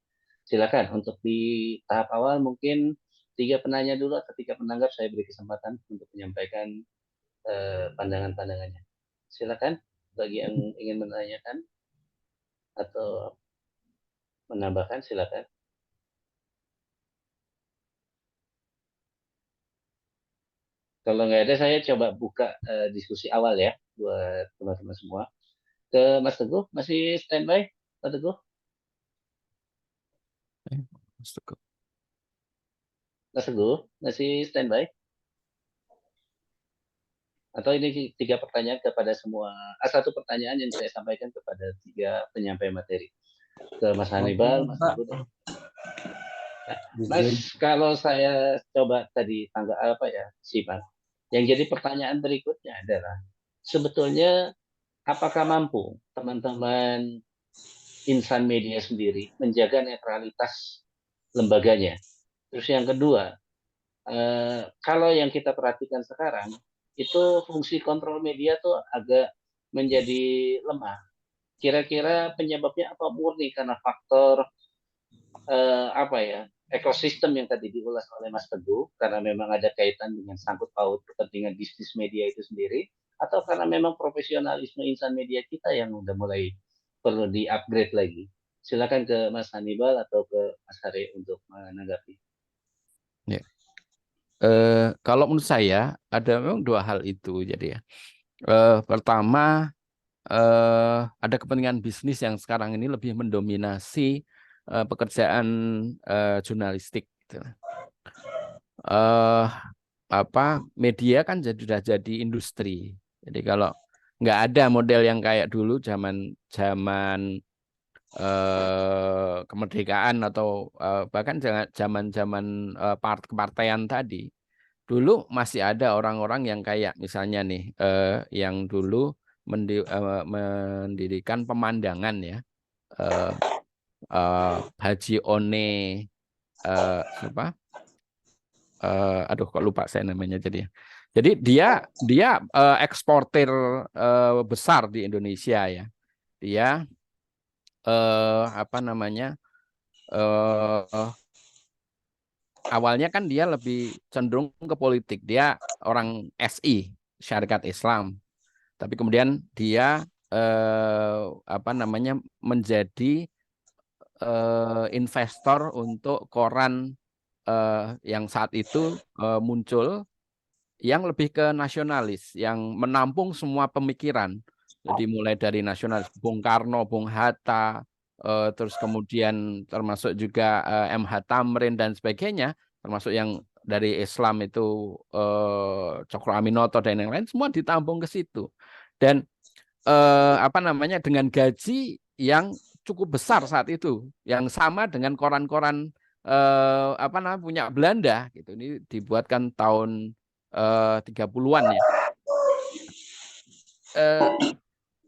Silakan untuk di tahap awal mungkin 3 penanya dulu atau 3 penanggap saya beri kesempatan untuk menyampaikan pandangan-pandangannya. Silakan bagi yang ingin menanyakan atau menambahkan, silakan. Kalau nggak ada, saya coba buka diskusi awal ya buat teman-teman semua. Ke Mas Teguh, masih standby, Pak Teguh? Mas Teguh, masih standby? Atau ini 3 pertanyaan kepada semua, 1 pertanyaan yang saya sampaikan kepada 3 penyampai materi. Ke Mas Hannibal, Mas Teguh. Mas, kalau saya coba tadi simak. Yang jadi pertanyaan berikutnya adalah, sebetulnya apakah mampu teman-teman insan media sendiri menjaga netralitas lembaganya? Terus yang kedua, kalau yang kita perhatikan sekarang, itu fungsi kontrol media tuh agak menjadi lemah. Kira-kira penyebabnya apa? Murni karena faktor ekosistem yang tadi diulas oleh Mas Teguh, karena memang ada kaitan dengan sangkut paut kepentingan bisnis media itu sendiri, atau karena memang profesionalisme insan media kita yang udah mulai perlu di-upgrade lagi. Silakan ke Mas Hannibal atau ke Mas Hari untuk menanggapi. Ya. Kalau menurut saya ada memang 2 hal itu. Jadi ya, pertama ada kepentingan bisnis yang sekarang ini lebih mendominasi pekerjaan jurnalistik. Gitu. Media kan sudah jadi industri. Jadi kalau nggak ada model yang kayak dulu zaman kemerdekaan atau bahkan zaman kepartaian tadi. Dulu masih ada orang-orang yang kayak misalnya nih yang dulu mendirikan pemandangan ya. Haji One aduh kok lupa saya namanya jadi dia eksportir besar di Indonesia ya. Dia awalnya kan dia lebih cenderung ke politik. Dia orang SI, Syarikat Islam. Tapi kemudian dia menjadi investor untuk koran yang saat itu muncul yang lebih ke nasionalis, yang menampung semua pemikiran. Jadi mulai dari nasionalis, Bung Karno, Bung Hatta, terus kemudian termasuk juga MH Tamrin dan sebagainya, termasuk yang dari Islam itu Cokro Aminoto dan yang lain, semua ditampung ke situ. Dan dengan gaji yang cukup besar saat itu, yang sama dengan koran-koran punya Belanda gitu. Ini dibuatkan tahun 30-an ya.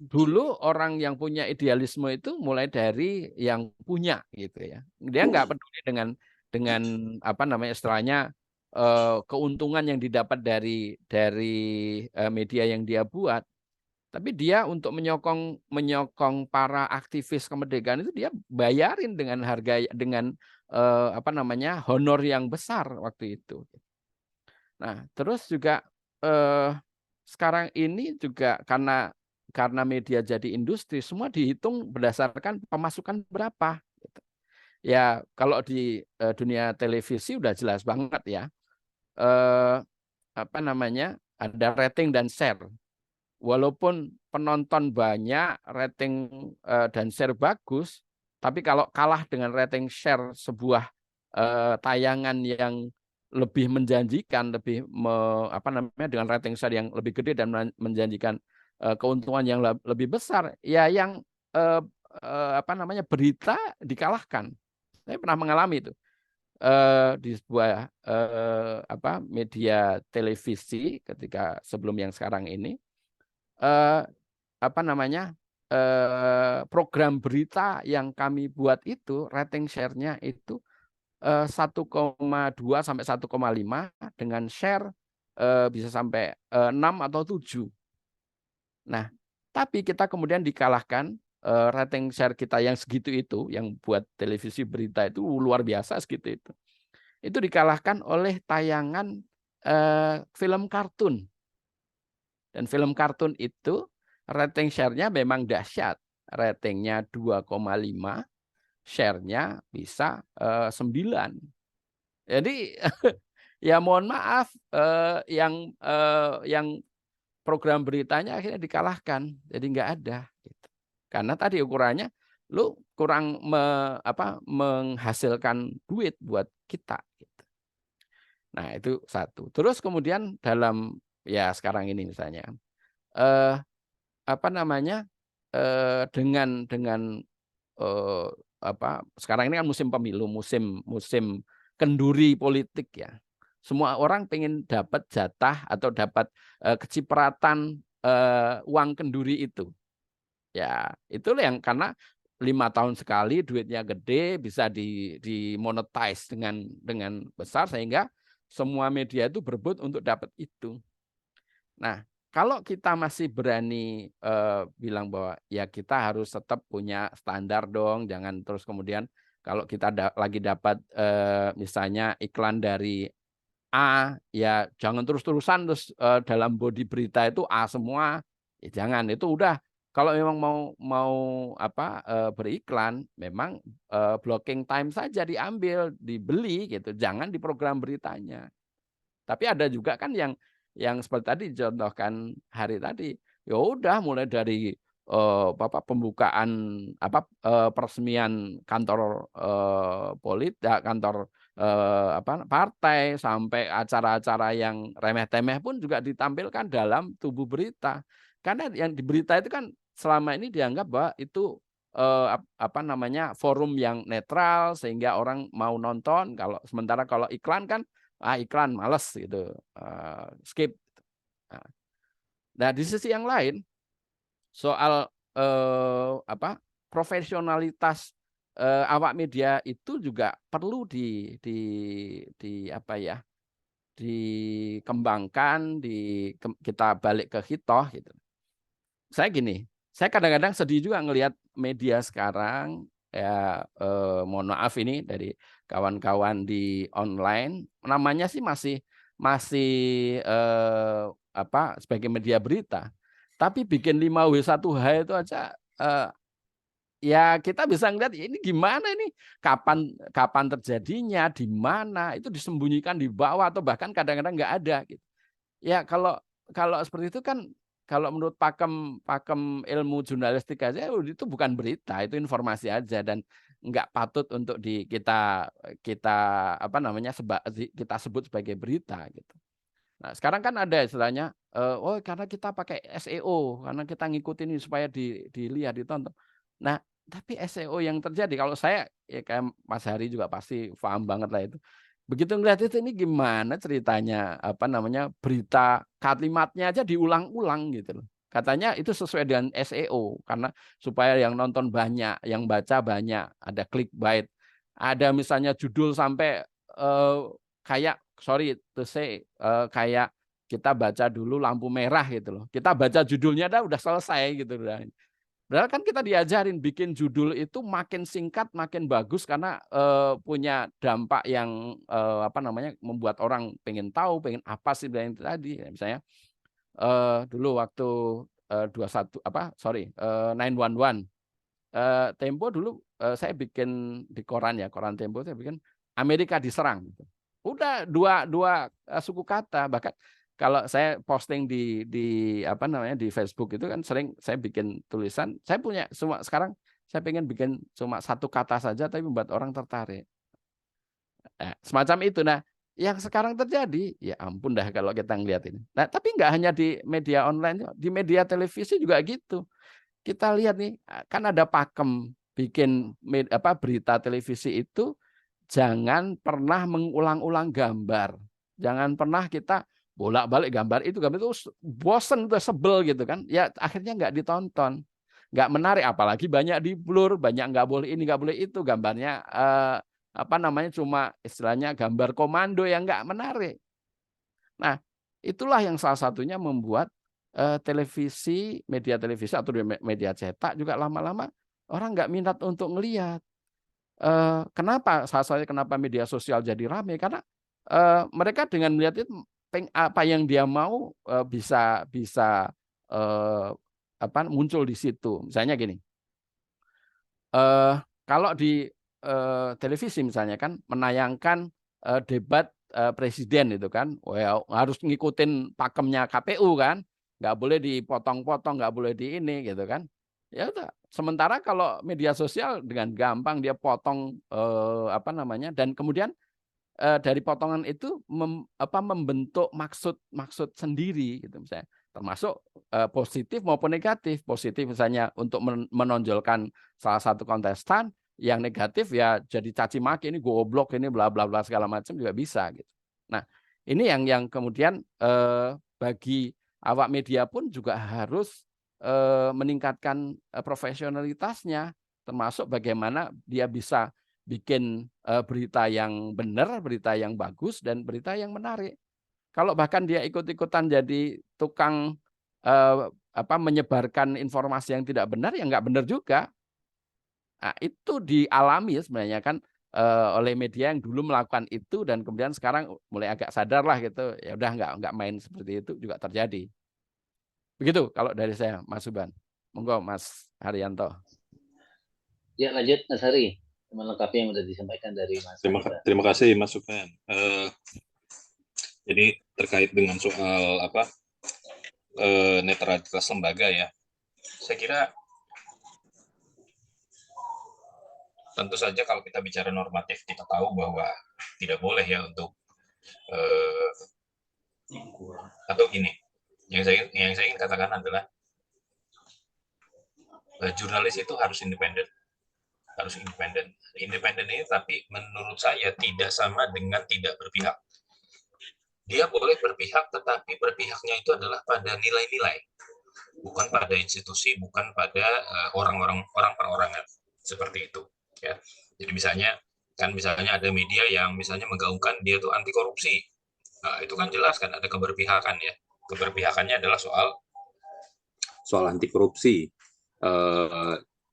Dulu orang yang punya idealisme itu mulai dari yang punya gitu ya. Dia nggak peduli dengan istilahnya keuntungan yang didapat dari media yang dia buat. Tapi dia untuk menyokong para aktivis kemerdekaan itu dia bayarin dengan harga honor yang besar waktu itu. Nah, terus juga sekarang ini juga karena media jadi industri, semua dihitung berdasarkan pemasukan berapa. Ya, kalau di dunia televisi udah jelas banget ya. Ada rating dan share. Walaupun penonton banyak, rating dan share bagus, tapi kalau kalah dengan rating share sebuah tayangan yang lebih menjanjikan, dengan rating share yang lebih gede dan menjanjikan keuntungan yang lebih besar, ya yang berita dikalahkan. Saya pernah mengalami itu di sebuah media televisi ketika sebelum yang sekarang ini. Program berita yang kami buat itu rating share-nya itu 1,2 sampai 1,5 dengan share bisa sampai 6 atau 7. Nah, tapi kita kemudian dikalahkan rating share kita yang segitu itu, yang buat televisi berita itu luar biasa segitu itu. Itu dikalahkan oleh tayangan film kartun. Dan film kartun itu rating share-nya memang dahsyat. Ratingnya 2,5, share-nya bisa 9. Jadi ya mohon maaf yang program beritanya akhirnya dikalahkan. Jadi nggak ada. Gitu. Karena tadi ukurannya lu kurang menghasilkan duit buat kita. Gitu. Nah itu satu. Terus kemudian dalam ya sekarang ini misalnya sekarang ini kan musim pemilu, musim kenduri politik ya. Semua orang pengen dapat jatah atau dapat kecipratan uang kenduri itu. Ya, itulah yang karena 5 tahun sekali duitnya gede, bisa dimonetize dengan besar sehingga semua media itu berebut untuk dapat itu. Nah, kalau kita masih berani bilang bahwa ya kita harus tetap punya standar dong, jangan terus kemudian kalau kita lagi dapat misalnya iklan dari A, ya jangan terus-terusan terus dalam body berita itu A semua, ya jangan, itu udah. Kalau memang mau beriklan, memang blocking time saja diambil, dibeli gitu, jangan di program beritanya. Tapi ada juga kan yang seperti tadi dicontohkan Hari tadi, ya udah mulai dari pembukaan peresmian kantor kantor partai sampai acara-acara yang remeh-temeh pun juga ditampilkan dalam tubuh berita. Karena yang di berita itu kan selama ini dianggap bahwa itu forum yang netral sehingga orang mau nonton. Sementara kalau iklan kan iklan males gitu, skip. Nah di sisi yang lain soal profesionalitas awak media itu juga perlu dikembangkan, kita balik ke hitoh gitu. Saya kadang-kadang sedih juga ngelihat media sekarang ya, mohon maaf ini dari kawan-kawan di online, namanya sih masih sebagai media berita, tapi bikin 5W1H itu aja ya kita bisa ngeliat ini gimana ini, kapan terjadinya, di mana, itu disembunyikan di bawah atau bahkan kadang-kadang nggak ada gitu. Ya kalau seperti itu kan, kalau menurut pakem ilmu jurnalistik aja itu bukan berita, itu informasi aja dan nggak patut untuk kita sebut sebagai berita gitu. Nah, sekarang kan ada istilahnya karena kita pakai SEO, karena kita ngikutin ini supaya dilihat, ditonton. Nah, tapi SEO yang terjadi, kalau saya ya kayak Mas Hari juga pasti paham banget lah itu. Begitu ngelihat itu, ini gimana ceritanya berita kalimatnya aja diulang-ulang gitu loh. Katanya itu sesuai dengan SEO karena supaya yang nonton banyak, yang baca banyak, ada clickbait. Ada misalnya judul sampai kayak kayak kita baca dulu lampu merah gitu loh. Kita baca judulnya udah selesai gitu loh. Padahal kan kita diajarin bikin judul itu makin singkat makin bagus karena punya dampak yang membuat orang pengen tahu, pengen apa sih yang tadi. Misalnya dulu waktu 911 Tempo dulu saya bikin di koran Tempo, saya bikin Amerika diserang. Udah dua suku kata, bahkan kalau saya posting di Facebook itu kan sering saya bikin tulisan, saya punya sekarang saya pengen bikin cuma satu kata saja tapi membuat orang tertarik. Semacam itu. Nah, yang sekarang terjadi, ya ampun dah kalau kita ngeliat ini. Nah, tapi nggak hanya di media online, di media televisi juga gitu. Kita lihat nih, kan ada pakem bikin berita televisi itu jangan pernah mengulang-ulang gambar. Jangan pernah kita bolak-balik gambar itu bosen, itu sebel gitu kan. Ya akhirnya nggak ditonton, nggak menarik, apalagi banyak di blur, banyak nggak boleh ini, nggak boleh itu, gambarnya cuma istilahnya gambar komando yang nggak menarik. Nah, itulah yang salah satunya membuat media televisi atau media cetak juga lama-lama orang nggak minat untuk ngelihat. Kenapa? Salah satunya kenapa media sosial jadi ramai, karena mereka dengan melihat itu apa yang dia mau bisa muncul di situ. Misalnya gini, kalau di televisi misalnya kan menayangkan debat presiden itu kan, harus ngikutin pakemnya KPU kan, nggak boleh dipotong-potong, nggak boleh di ini gitu kan. Ya udah. Sementara kalau media sosial dengan gampang dia potong dan kemudian dari potongan itu membentuk maksud sendiri gitu misalnya, termasuk positif maupun negatif. Positif misalnya untuk menonjolkan salah satu kontestan, yang negatif ya jadi caci maki, ini goblok, ini bla bla bla segala macam juga bisa gitu. Nah, ini yang kemudian bagi awak media pun juga harus meningkatkan profesionalitasnya, termasuk bagaimana dia bisa bikin berita yang benar, berita yang bagus, dan berita yang menarik. Kalau bahkan dia ikut-ikutan jadi tukang menyebarkan informasi yang tidak benar, ya nggak benar juga. Nah, itu dialami sebenarnya kan oleh media yang dulu melakukan itu dan kemudian sekarang mulai agak sadar lah gitu. Ya udah nggak main seperti itu juga terjadi. Begitu kalau dari saya, Mas Subhan. Monggo Mas Haryanto. Ya lanjut Mas Hari, melengkapi yang sudah disampaikan dari Mas. Terima kasih Mas Subhan. Jadi terkait dengan soal netralitas lembaga ya, saya kira tentu saja kalau kita bicara normatif, kita tahu bahwa tidak boleh ya untuk atau gini, yang saya ingin katakan adalah jurnalis itu harus independen. Independen ini tapi menurut saya tidak sama dengan tidak berpihak. Dia boleh berpihak, tetapi berpihaknya itu adalah pada nilai-nilai, bukan pada institusi, bukan pada orang perorangan seperti itu. Ya, jadi misalnya ada media yang misalnya menggaungkan dia tuh anti korupsi, nah, itu kan jelas kan ada keberpihakan ya. Keberpihakannya adalah soal anti korupsi.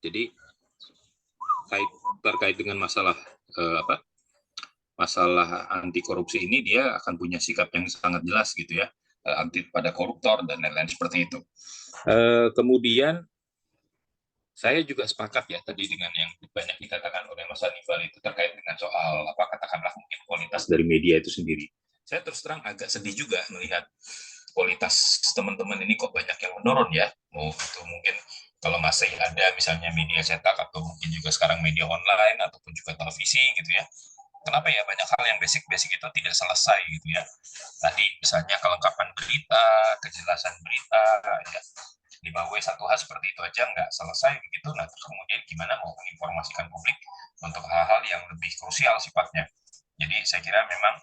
Jadi terkait dengan masalah masalah anti korupsi ini, dia akan punya sikap yang sangat jelas gitu ya, anti pada koruptor dan lain-lain seperti itu. Kemudian saya juga sepakat ya tadi dengan yang banyak dikatakan oleh Mas Hannibal itu terkait dengan soal katakanlah mungkin kualitas dari media itu sendiri. Saya terus terang agak sedih juga melihat kualitas teman-teman ini kok banyak yang menurun ya. Itu mungkin kalau masih ada misalnya media cetak atau mungkin juga sekarang media online ataupun juga televisi gitu ya. Kenapa ya banyak hal yang basic-basic itu tidak selesai gitu ya. Tadi misalnya kelengkapan berita, kejelasan berita, ya 5W1H seperti itu aja nggak selesai begitu. Nah terus kemudian gimana mau menginformasikan publik untuk hal-hal yang lebih krusial sifatnya. Jadi saya kira memang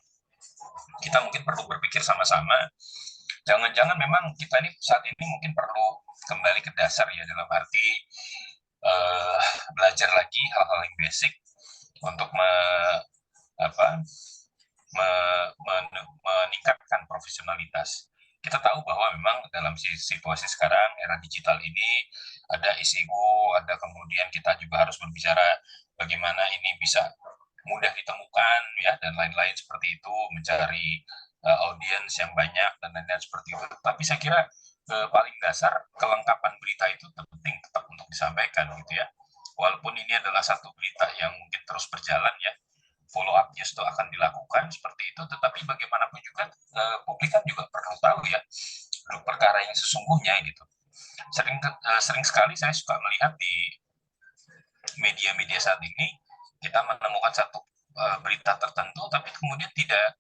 kita mungkin perlu berpikir sama-sama. Jangan-jangan memang kita ini saat ini mungkin perlu kembali ke dasar ya, dalam arti belajar lagi hal-hal yang basic untuk meningkatkan profesionalitas. Kita tahu bahwa memang dalam situasi sekarang era digital ini ada SEO, ada kemudian kita juga harus berbicara bagaimana ini bisa mudah ditemukan ya dan lain-lain seperti itu, mencari audiens yang banyak dan lain-lain seperti itu. Tapi saya kira paling dasar kelengkapan berita itu penting tetap untuk disampaikan gitu ya. Walaupun ini adalah satu berita yang mungkin terus berjalan ya, follow up news itu akan dilakukan seperti itu, tetapi bagaimanapun juga publik kan juga perlu tahu ya perkara yang sesungguhnya gitu. Sering sekali saya suka melihat di media-media saat ini kita menemukan satu berita tertentu tapi kemudian tidak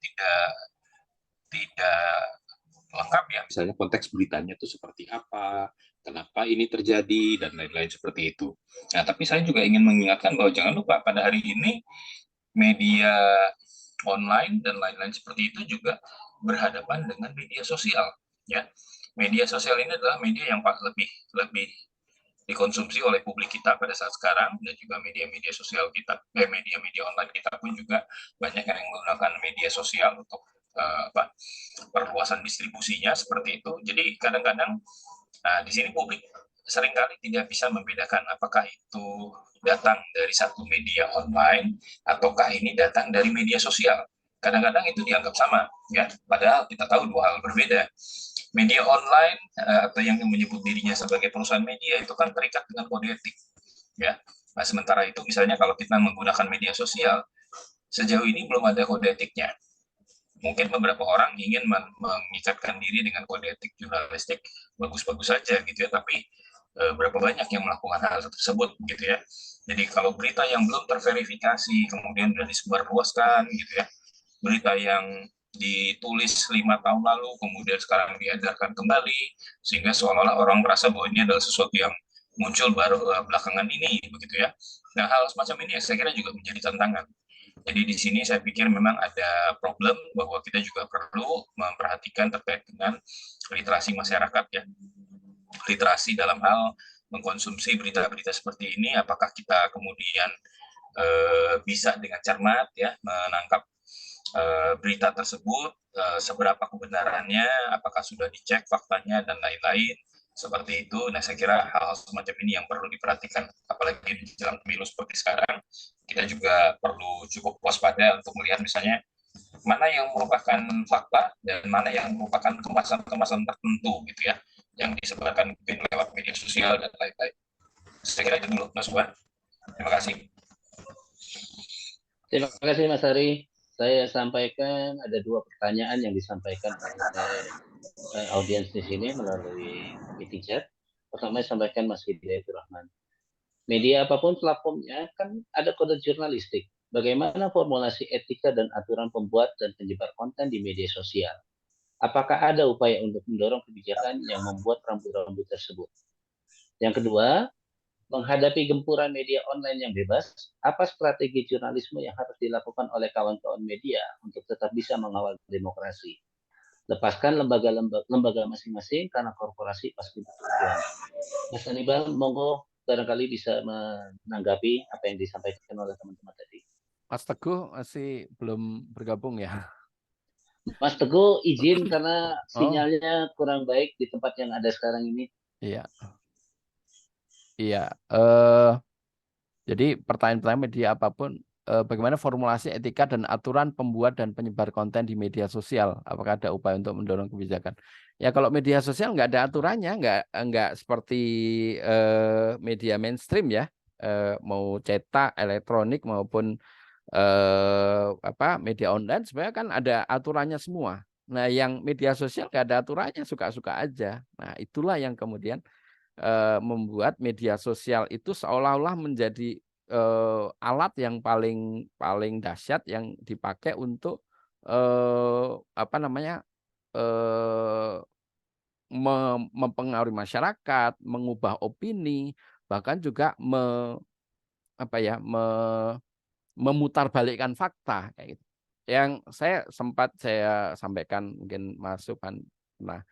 lengkap ya, misalnya konteks beritanya itu seperti apa, kenapa ini terjadi dan lain-lain seperti itu. Nah tapi saya juga ingin mengingatkan bahwa jangan lupa pada hari ini media online dan lain-lain seperti itu juga berhadapan dengan media sosial ya. Media sosial ini adalah media yang lebih dikonsumsi oleh publik kita pada saat sekarang, dan juga media-media sosial kita, media-media online kita pun juga banyak yang menggunakan media sosial untuk perluasan distribusinya seperti itu. Jadi kadang-kadang di sini publik seringkali tidak bisa membedakan apakah itu datang dari satu media online ataukah ini datang dari media sosial. Kadang-kadang itu dianggap sama ya, padahal kita tahu dua hal berbeda. Media online atau yang menyebut dirinya sebagai perusahaan media itu kan terikat dengan kode etik ya. Nah, sementara itu misalnya kalau kita menggunakan media sosial, sejauh ini belum ada kode etiknya. Mungkin beberapa orang ingin mengikatkan diri dengan kode etik jurnalistik, bagus-bagus saja gitu ya, tapi berapa banyak yang melakukan hal tersebut gitu ya. Jadi kalau berita yang belum terverifikasi kemudian sudah disebarluaskan gitu ya, berita yang ditulis 5 tahun lalu kemudian sekarang diedarkan kembali sehingga seolah-olah orang merasa bahwa ini adalah sesuatu yang muncul baru belakangan ini begitu ya. Nah hal semacam ini saya kira juga menjadi tantangan. Jadi di sini saya pikir memang ada problem bahwa kita juga perlu memperhatikan terkait dengan literasi masyarakat ya. Literasi dalam hal mengkonsumsi berita-berita seperti ini, apakah kita kemudian bisa dengan cermat ya menangkap berita tersebut, seberapa kebenarannya, apakah sudah dicek faktanya dan lain-lain seperti itu. Nah saya kira hal-hal semacam ini yang perlu diperhatikan, apalagi di dalam pemilu seperti sekarang. Kita juga perlu cukup waspada untuk melihat misalnya mana yang merupakan fakta dan mana yang merupakan kemasan-kemasan tertentu gitu ya, yang disebarkan mungkin lewat media sosial dan lain-lain. Saya kira itu dulu Mas Wan. Terima kasih. Terima kasih Mas Hari. Saya sampaikan ada 2 pertanyaan yang disampaikan oleh audiens di sini melalui meeting chat. Pertama saya sampaikan Mas Hidayatul Rahman. Media apapun platformnya kan ada kode jurnalistik. Bagaimana formulasi etika dan aturan pembuat dan penyebar konten di media sosial? Apakah ada upaya untuk mendorong kebijakan yang membuat rambu-rambu tersebut? Yang kedua, menghadapi gempuran media online yang bebas, apa strategi jurnalisme yang harus dilakukan oleh kawan-kawan media untuk tetap bisa mengawal demokrasi? Lepaskan lembaga masing-masing karena korporasi pasti bertujuan. Mas Hannibal, monggo barangkali bisa menanggapi apa yang disampaikan oleh teman-teman tadi. Mas Teguh masih belum bergabung ya? Mas Teguh izin karena Oh, sinyalnya kurang baik di tempat yang ada sekarang ini. iya. Iya. Jadi pertanyaan-pertanyaan media apapun, bagaimana formulasi etika dan aturan pembuat dan penyebar konten di media sosial? Apakah ada upaya untuk mendorong kebijakan? Ya kalau media sosial nggak ada aturannya, nggak seperti media mainstream ya, mau cetak, elektronik maupun media online, sebenarnya kan ada aturannya semua. Nah, yang media sosial nggak ada aturannya, suka-suka aja. Nah, itulah yang kemudian membuat media sosial itu seolah-olah menjadi alat yang paling dahsyat yang dipakai untuk mempengaruhi masyarakat, mengubah opini, bahkan juga memutarbalikkan fakta kayak gitu. Yang saya sampaikan, mungkin Mas Subhan pernah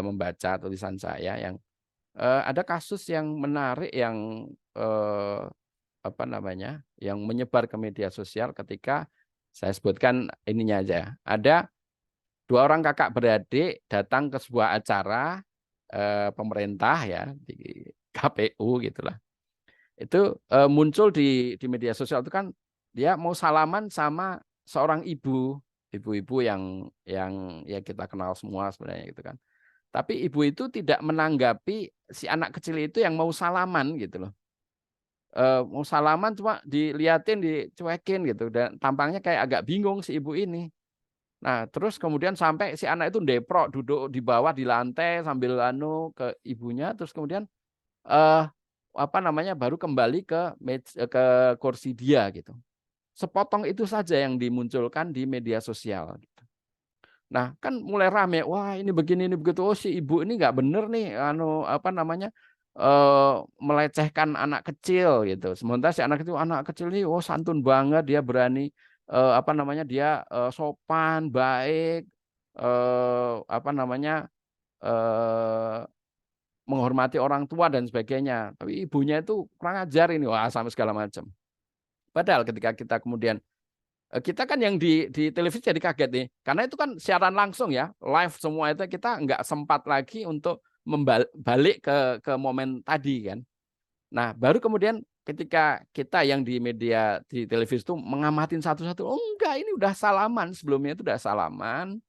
membaca tulisan saya yang ada kasus yang menarik yang yang menyebar ke media sosial ketika saya sebutkan ininya aja. Ada 2 orang kakak beradik datang ke sebuah acara pemerintah ya di KPU gitulah. Itu muncul di media sosial itu kan dia mau salaman sama seorang ibu-ibu yang ya kita kenal semua sebenarnya gitu kan. Tapi ibu itu tidak menanggapi si anak kecil itu yang mau salaman gitu loh. Mau salaman cuma diliatin, dicuekin gitu dan tampangnya kayak agak bingung si ibu ini. Nah, terus kemudian sampai si anak itu ndeprok duduk di bawah di lantai sambil ke ibunya, terus kemudian eh baru kembali ke kursi dia gitu. Sepotong itu saja yang dimunculkan di media sosial gitu. Nah, kan mulai rame, wah ini begini ini begitu, oh si ibu ini nggak bener nih, melecehkan anak kecil gitu. Sementara si anak kecil ini, oh santun banget, dia berani, dia sopan, baik, eh, menghormati orang tua dan sebagainya. Tapi ibunya itu kurang ajar ini, wah sampai segala macam. Padahal ketika kita kemudian kita kan yang di televisi jadi kaget nih, karena itu kan siaran langsung ya, live semua itu kita nggak sempat lagi untuk balik ke momen tadi kan. Nah, baru kemudian ketika kita yang di media di televisi itu mengamatin satu-satu, oh enggak ini udah salaman, sebelumnya itu udah salaman,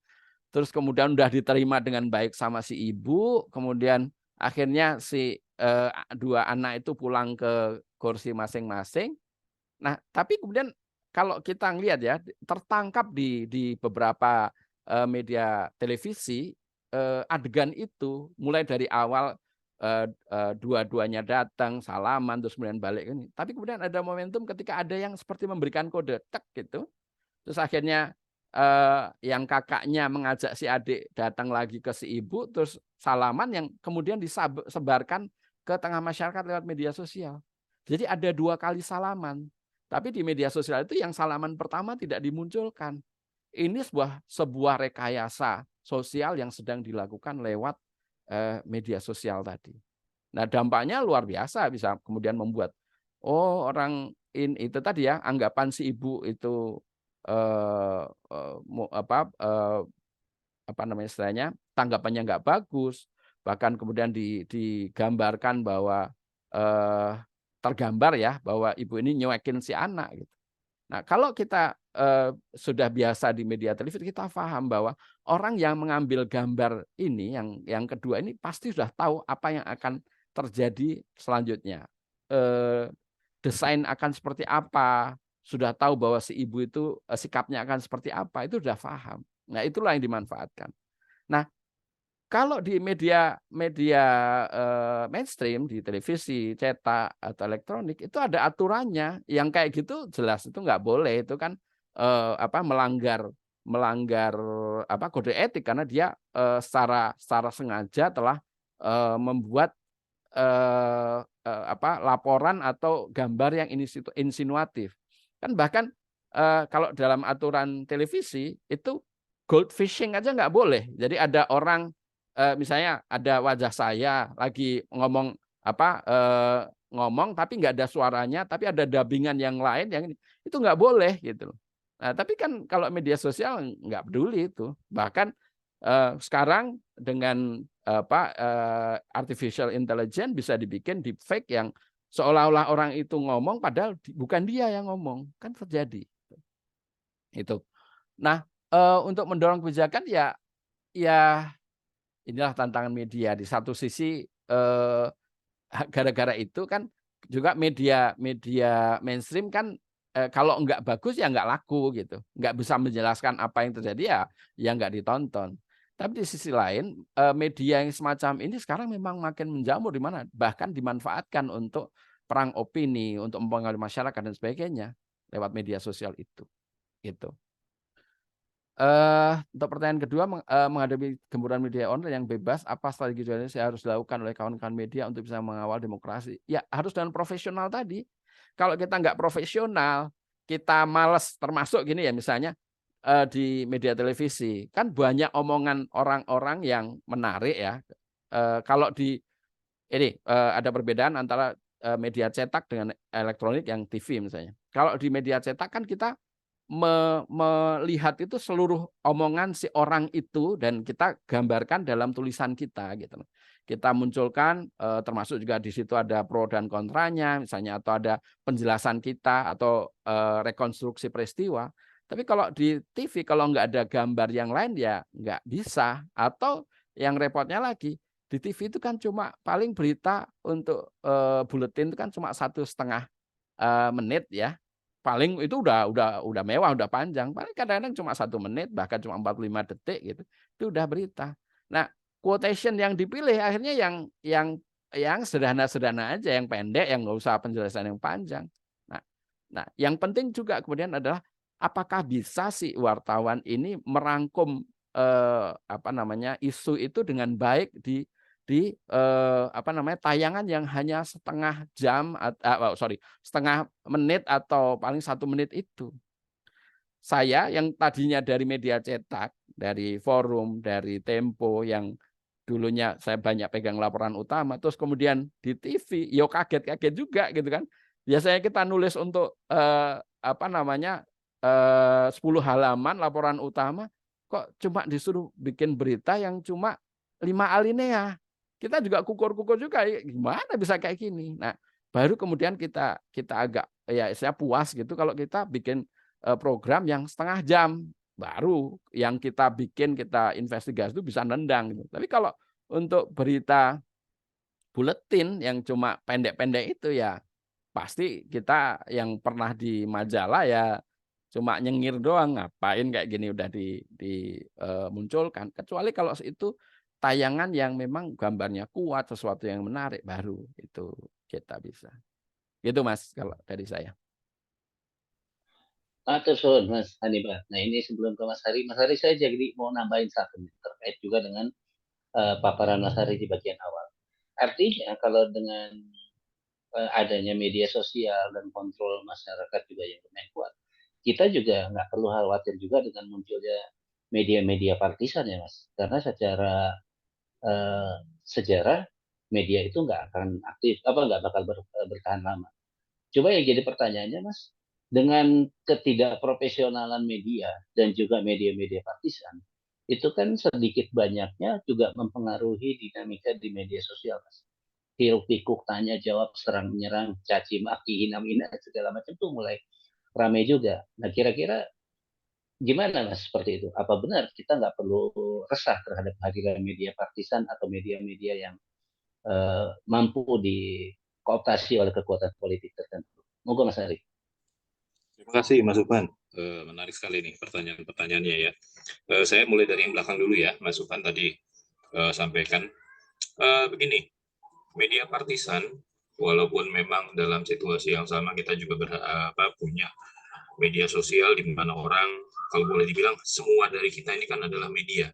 terus kemudian udah diterima dengan baik sama si ibu, kemudian akhirnya si 2 anak itu pulang ke kursi masing-masing. Nah, tapi kemudian kalau kita ngelihat ya, tertangkap di beberapa media televisi, adegan itu mulai dari awal dua-duanya datang, salaman, terus kemudian balik ini. Tapi kemudian ada momentum ketika ada yang seperti memberikan kode tek gitu. Terus akhirnya yang kakaknya mengajak si adik datang lagi ke si ibu, terus salaman yang kemudian disebarkan ke tengah masyarakat lewat media sosial. Jadi ada 2 kali salaman. Tapi di media sosial itu yang salaman pertama tidak dimunculkan. Ini sebuah rekayasa sosial yang sedang dilakukan lewat media sosial tadi. Nah, dampaknya luar biasa, bisa kemudian membuat orang itu tadi ya, anggapan si ibu itu istilahnya tanggapannya nggak bagus, bahkan kemudian digambarkan bahwa tergambar ya bahwa ibu ini nyuekin si anak gitu. Nah, kalau kita sudah biasa di media televisi, kita paham bahwa orang yang mengambil gambar ini, yang kedua ini pasti sudah tahu apa yang akan terjadi selanjutnya. Desain akan seperti apa, sudah tahu bahwa si ibu itu sikapnya akan seperti apa, itu sudah paham. Nah, itulah yang dimanfaatkan. Nah, kalau di media mainstream, di televisi, cetak atau elektronik itu ada aturannya. Yang kayak gitu jelas itu nggak boleh. Itu kan melanggar kode etik karena dia secara sengaja telah membuat laporan atau gambar yang insinuatif. Kan bahkan kalau dalam aturan televisi itu gold fishing aja nggak boleh. Jadi ada orang misalnya ada wajah saya lagi ngomong ngomong tapi nggak ada suaranya, tapi ada dubbingan yang lain yang itu nggak boleh gitu. Nah, tapi kan kalau media sosial nggak peduli itu. Bahkan sekarang dengan artificial intelligence bisa dibikin deepfake yang seolah-olah orang itu ngomong padahal bukan dia yang ngomong, kan terjadi. Itu. Nah, untuk mendorong kebijakan ya inilah tantangan media. Di satu sisi gara-gara itu kan juga media mainstream kan kalau nggak bagus ya nggak laku gitu, nggak bisa menjelaskan apa yang terjadi ya nggak ditonton. Tapi di sisi lain media yang semacam ini sekarang memang makin menjamur di mana bahkan dimanfaatkan untuk perang opini, untuk mempengaruhi masyarakat dan sebagainya lewat media sosial itu. Gitu. Untuk pertanyaan kedua, menghadapi gempuran media online yang bebas, apa strategi jurnalistik yang harus dilakukan oleh kawan-kawan media untuk bisa mengawal demokrasi? Ya harus dengan profesional tadi. Kalau kita nggak profesional, kita males, termasuk gini ya misalnya di media televisi, kan banyak omongan orang-orang yang menarik ya. Kalau di ini ada perbedaan antara media cetak dengan elektronik yang TV misalnya. Kalau di media cetak kan kita melihat itu seluruh omongan si orang itu dan kita gambarkan dalam tulisan kita gitu. Kita munculkan termasuk juga di situ ada pro dan kontranya misalnya atau ada penjelasan kita atau rekonstruksi peristiwa. Tapi kalau di TV kalau nggak ada gambar yang lain ya nggak bisa. Atau yang repotnya lagi di TV itu kan cuma paling berita untuk buletin itu kan cuma 1,5 menit ya. Paling itu udah mewah, udah panjang. Paling kadang-kadang cuma 1 menit, bahkan cuma 45 detik gitu. Itu udah berita. Nah, quotation yang dipilih akhirnya yang sederhana-sederhana aja, yang pendek, yang nggak usah penjelasan yang panjang. Nah, yang penting juga kemudian adalah apakah bisa si wartawan ini merangkum isu itu dengan baik di tayangan yang hanya setengah jam setengah menit atau paling 1 menit itu. Saya yang tadinya dari media cetak, dari Forum, dari Tempo yang dulunya saya banyak pegang laporan utama, terus kemudian di TV, yo kaget-kaget juga gitu kan. Biasanya kita nulis untuk 10 halaman laporan utama, kok cuma disuruh bikin berita yang cuma 5 alinea. Kita juga kukur-kukur juga, gimana bisa kayak gini. Nah, baru kemudian kita agak saya puas gitu kalau kita bikin program yang setengah jam, baru yang kita bikin, kita investigasi itu bisa nendang gitu. Tapi kalau untuk berita buletin yang cuma pendek-pendek itu ya pasti kita yang pernah di majalah ya cuma nyengir doang, ngapain kayak gini udah dimunculkan. Kecuali kalau itu tayangan yang memang gambarnya kuat, sesuatu yang menarik, baru itu kita bisa. Gitu Mas kalau dari saya. Atur Mas Hannibal. Nah ini sebelum ke Mas Hari saya jadi mau nambahin satu terkait juga dengan paparan Mas Hari di bagian awal. Artinya kalau dengan adanya media sosial dan kontrol masyarakat juga yang lumayan kuat, kita juga nggak perlu khawatir juga dengan munculnya media-media partisan ya Mas. Karena secara sejarah media itu nggak akan aktif, nggak bakal bertahan lama. Coba yang jadi pertanyaannya Mas, dengan ketidakprofesionalan media dan juga media-media partisan, itu kan sedikit banyaknya juga mempengaruhi dinamika di media sosial Mas. Hiruk pikuk, tanya jawab, serang menyerang, caci maki, hina mina segala macam tuh mulai ramai juga. Nah kira-kira gimana Mas seperti itu? Apa benar kita nggak perlu resah terhadap kehadiran media partisan atau media-media yang mampu dikooptasi oleh kekuatan politik tertentu? Moga Mas Ari. Terima kasih Mas Upan. Menarik sekali nih pertanyaan-pertanyaannya ya. Saya mulai dari yang belakang dulu ya, Mas Upan tadi sampaikan. Begini, media partisan, walaupun memang dalam situasi yang sama kita juga punya media sosial di mana orang, kalau boleh dibilang, semua dari kita ini kan adalah media.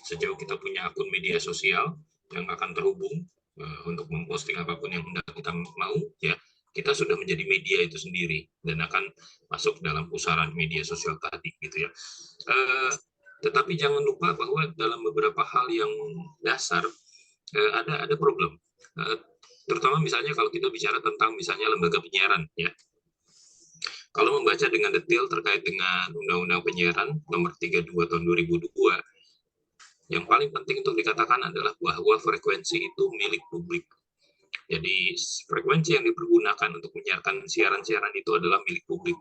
Sejauh kita punya akun media sosial yang akan terhubung untuk memposting apapun yang hendak kita mau, ya kita sudah menjadi media itu sendiri dan akan masuk dalam pusaran media sosial tadi, gitu ya. Tetapi jangan lupa bahwa dalam beberapa hal yang dasar ada problem, terutama misalnya kalau kita bicara tentang misalnya lembaga penyiaran, ya. Kalau membaca dengan detail terkait dengan Undang-Undang Penyiaran Nomor 32 Tahun 2002, yang paling penting untuk dikatakan adalah bahwa frekuensi itu milik publik. Jadi frekuensi yang dipergunakan untuk menyiarkan siaran-siaran itu adalah milik publik,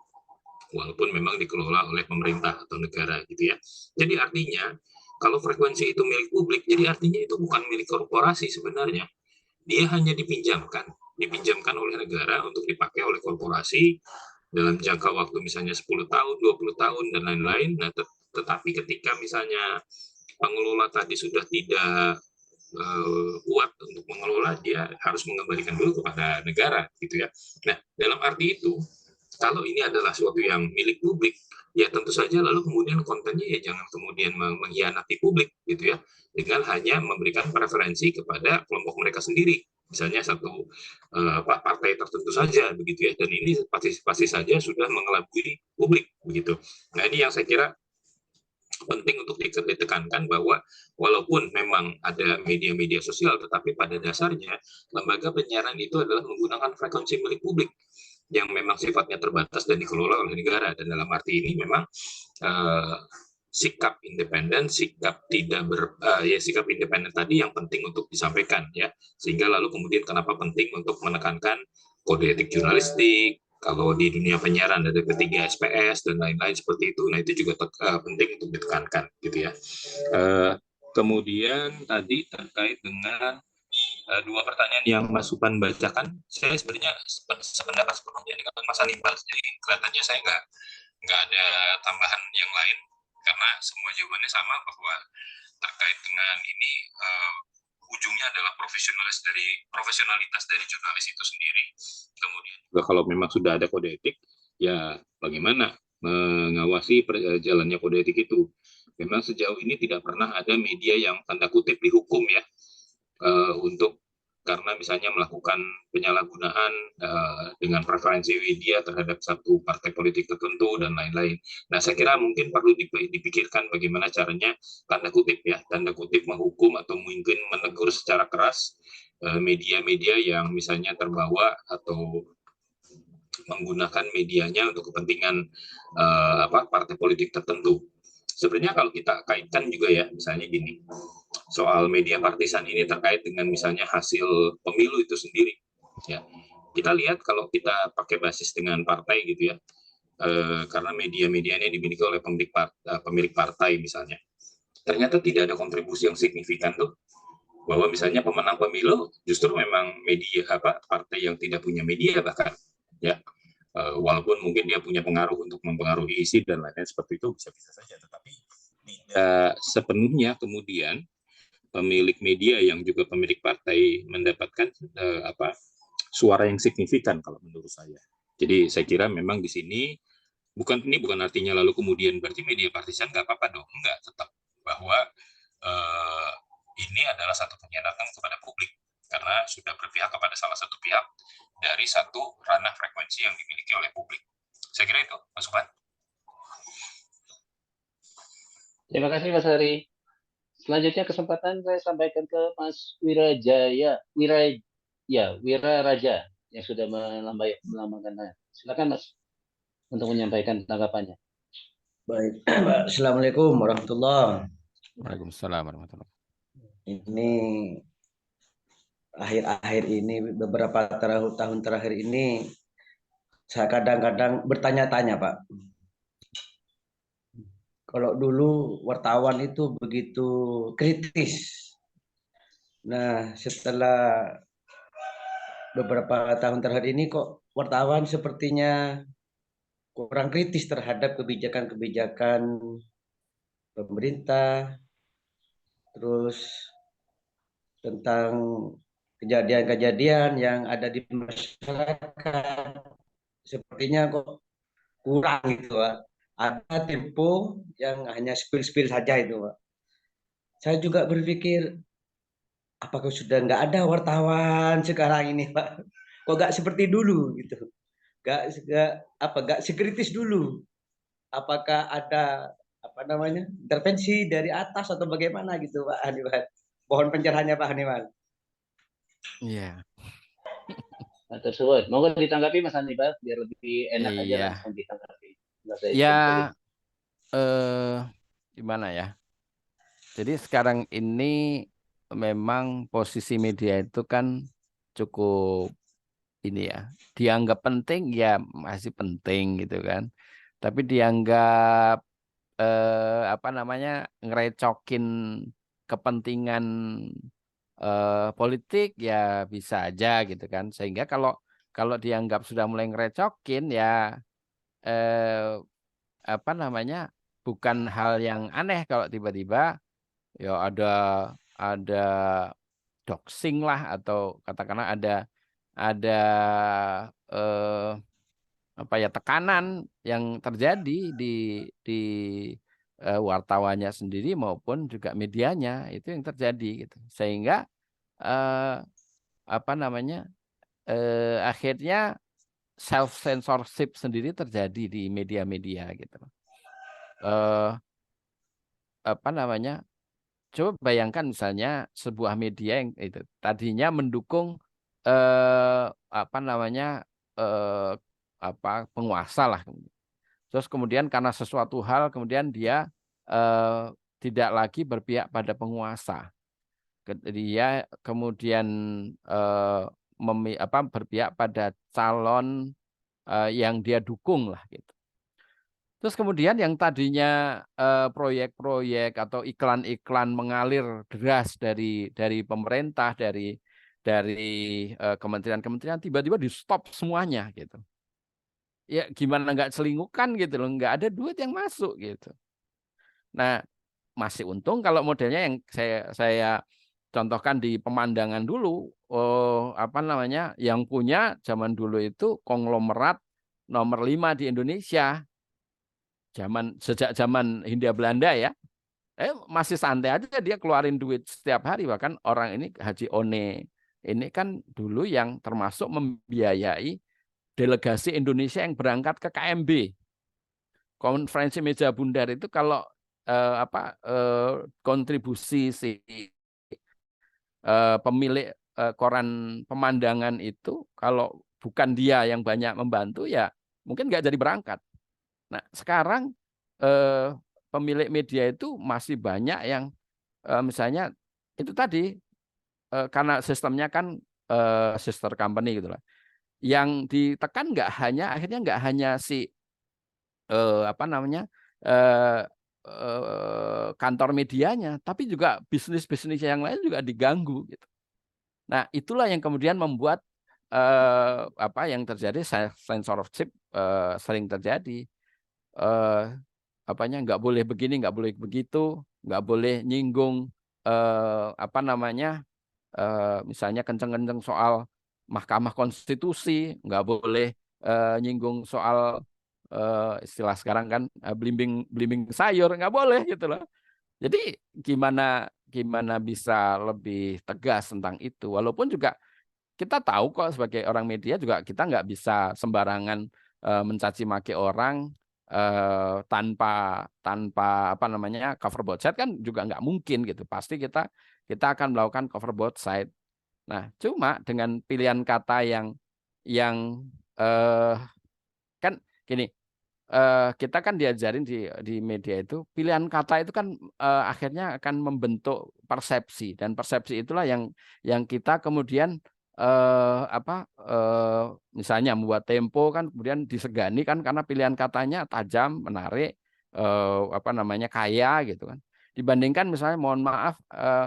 walaupun memang dikelola oleh pemerintah atau negara, gitu ya. Jadi artinya kalau frekuensi itu milik publik, jadi artinya itu bukan milik korporasi sebenarnya. Dia hanya dipinjamkan oleh negara untuk dipakai oleh korporasi dalam jangka waktu misalnya 10 tahun, 20 tahun, dan lain-lain. Nah, tetapi ketika misalnya pengelola tadi sudah tidak kuat untuk mengelola, dia harus mengembalikan dulu kepada negara, gitu ya. Nah, dalam arti itu, kalau ini adalah suatu yang milik publik, ya tentu saja lalu kemudian kontennya ya jangan kemudian mengkhianati publik, gitu ya, dengan hanya memberikan preferensi kepada kelompok mereka sendiri, misalnya satu partai tertentu saja, begitu ya, dan ini pasti saja sudah mengelabui publik, begitu. Nah, ini yang saya kira penting untuk ditekankan, bahwa walaupun memang ada media-media sosial, tetapi pada dasarnya lembaga penyiaran itu adalah menggunakan frekuensi milik publik yang memang sifatnya terbatas dan dikelola oleh negara. Dan dalam arti ini memang sikap independen, sikap independen tadi yang penting untuk disampaikan, ya. Sehingga lalu kemudian kenapa penting untuk menekankan kode etik jurnalistik, kalau di dunia penyiaran ada ketiga SPS dan lain-lain seperti itu. Nah, itu juga penting untuk ditekankan, gitu ya. Kemudian tadi terkait dengan dua pertanyaan yang Mas Supan bacakan, saya sebenarnya sependapat sepenuhnya dengan Mas Hannibal. Jadi kelihatannya saya nggak ada tambahan yang lain, karena semua jawabannya sama, bahwa terkait dengan ini ujungnya adalah profesionalitas dari jurnalis itu sendiri. Kemudian juga kalau memang sudah ada kode etik, ya bagaimana mengawasi jalannya kode etik itu. Memang sejauh ini tidak pernah ada media yang tanda kutip dihukum, ya, karena misalnya melakukan penyalahgunaan dengan preferensi media terhadap satu partai politik tertentu dan lain-lain. Nah, saya kira mungkin perlu dipikirkan bagaimana caranya, tanda kutip menghukum atau mungkin menegur secara keras media-media yang misalnya terbawa atau menggunakan medianya untuk kepentingan partai politik tertentu. Sebenarnya kalau kita kaitkan juga, ya, misalnya gini, soal media partisan ini terkait dengan misalnya hasil pemilu itu sendiri, ya, kita lihat kalau kita pakai basis dengan partai, gitu ya, karena media-media yang dimiliki oleh pemilik partai misalnya, ternyata tidak ada kontribusi yang signifikan tuh, bahwa misalnya pemenang pemilu justru memang media partai yang tidak punya media bahkan, ya. Walaupun mungkin dia punya pengaruh untuk mempengaruhi isi dan lain-lain seperti itu, bisa-bisa saja, tetapi tidak sepenuhnya kemudian pemilik media yang juga pemilik partai mendapatkan suara yang signifikan kalau menurut saya. Jadi saya kira memang di sini bukan artinya lalu kemudian berarti media partisan nggak apa-apa dong, enggak, tetap bahwa ini adalah satu pengkhianatan kepada publik karena sudah berpihak kepada salah satu pihak dari satu ranah frekuensi yang dimiliki oleh publik. Saya kira itu, Mas Supan. Terima kasih, Mas Hari. Selanjutnya kesempatan saya sampaikan ke Mas Wira Raja yang sudah melambangkan. Silakan, Mas, untuk menyampaikan tanggapannya. Baik, Assalamualaikum warahmatullahi wabarakatuh. Waalaikumsalam warahmatullahi wabarakatuh. Ini akhir-akhir ini, beberapa tahun terakhir ini, saya kadang-kadang bertanya-tanya, Pak. Kalau dulu wartawan itu begitu kritis. Nah, setelah beberapa tahun terakhir ini kok wartawan sepertinya kurang kritis terhadap kebijakan-kebijakan pemerintah. Terus tentang kejadian-kejadian yang ada di masyarakat. Sepertinya kok kurang gitu, Pak. Ada tempo yang hanya spill-spill saja itu, Pak. Saya juga berpikir, apakah sudah nggak ada wartawan sekarang ini, Pak? Kok nggak seperti dulu gitu? Nggak sekritis dulu. Apakah ada intervensi dari atas atau bagaimana gitu, Pak Haniman? Mohon pencerahannya, Pak Haniman. Iya. Tersebut. Monggo ditanggapi Mas Hannibal biar lebih enak aja Iya. langsung ditanggapi. Nggak saya Ya, kumpulin. gimana ya? Jadi sekarang ini memang posisi media itu kan cukup ini ya, dianggap penting ya masih penting gitu kan. Tapi dianggap ngerecokin kepentingan politik ya bisa aja gitu kan. Sehingga kalau dianggap sudah mulai ngerecokin ya bukan hal yang aneh kalau tiba-tiba ya ada doxing lah atau katakanlah ada tekanan yang terjadi di wartawannya sendiri maupun juga medianya itu yang terjadi gitu. Sehingga eh, akhirnya self censorship sendiri terjadi di media-media gitu. Coba bayangkan misalnya sebuah media yang itu tadinya mendukung penguasa lah, terus kemudian karena sesuatu hal kemudian dia tidak lagi berpihak pada penguasa, dia kemudian berpihak pada calon yang dia dukung lah gitu. Terus kemudian yang tadinya proyek-proyek atau iklan-iklan mengalir deras dari pemerintah, dari kementerian-kementerian tiba-tiba di stop semuanya gitu. Ya gimana nggak selingkuhan gitu loh, nggak ada duit yang masuk gitu. Nah masih untung kalau modelnya yang saya contohkan di pemandangan dulu, yang punya zaman dulu itu konglomerat nomor 5 di Indonesia. Sejak zaman Hindia Belanda ya, masih santai aja dia keluarin duit setiap hari. Bahkan orang ini Haji One ini kan dulu yang termasuk membiayai delegasi Indonesia yang berangkat ke KMB, konferensi meja bundar itu. Kalau kontribusi si pemilik koran pemandangan itu kalau bukan dia yang banyak membantu ya mungkin nggak jadi berangkat. Nah, sekarang pemilik media itu masih banyak yang misalnya itu tadi karena sistemnya kan sister company gitu lah. Yang ditekan akhirnya nggak hanya si kantor medianya, tapi juga bisnis-bisnis yang lain juga diganggu gitu. Nah, itulah yang kemudian membuat yang terjadi censorship sering terjadi. Nggak boleh begini, nggak boleh begitu, nggak boleh nyinggung misalnya kenceng-kenceng soal Mahkamah Konstitusi, nggak boleh nyinggung soal istilah sekarang kan blimbing sayur, nggak boleh gitu loh. Jadi gimana bisa lebih tegas tentang itu, walaupun juga kita tahu kok sebagai orang media juga kita nggak bisa sembarangan mencaci maki orang tanpa cover both side kan juga nggak mungkin gitu. Pasti kita akan melakukan cover both side. Nah, cuma dengan pilihan kata yang kan gini, kita kan diajarin di media itu pilihan kata itu kan akhirnya akan membentuk persepsi, dan persepsi itulah yang kita kemudian misalnya membuat Tempo kan kemudian disegani kan karena pilihan katanya tajam, menarik, kaya gitu kan. Dibandingkan misalnya mohon maaf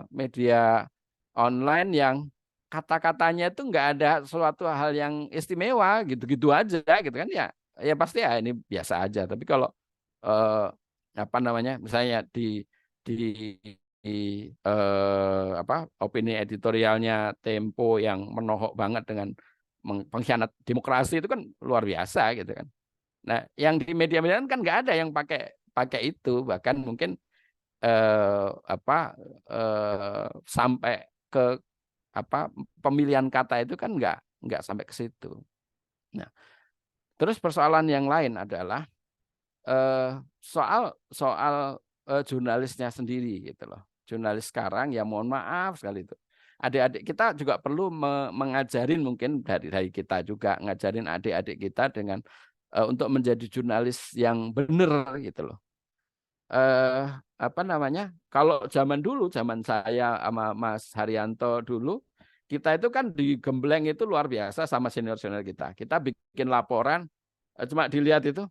media online yang kata-katanya itu nggak ada suatu hal yang istimewa, gitu-gitu aja gitu kan, ya pasti ya ini biasa aja. Tapi kalau misalnya di opini editorialnya Tempo yang menohok banget dengan pengkhianat demokrasi itu kan luar biasa gitu kan. Nah, yang di media-media kan nggak ada yang pakai itu, bahkan mungkin sampai ke pemilihan kata itu kan nggak sampai ke situ. Nah, terus persoalan yang lain adalah soal jurnalisnya sendiri gitu loh. Jurnalis sekarang ya mohon maaf sekali itu. Adik-adik kita juga perlu mengajarin, mungkin dari kita juga ngajarin adik-adik kita dengan untuk menjadi jurnalis yang benar gitu loh. Kalau zaman dulu, zaman saya sama Mas Haryanto dulu, kita itu kan digembleng itu luar biasa sama senior-senior kita. Kita bikin laporan, cuma dilihat itu,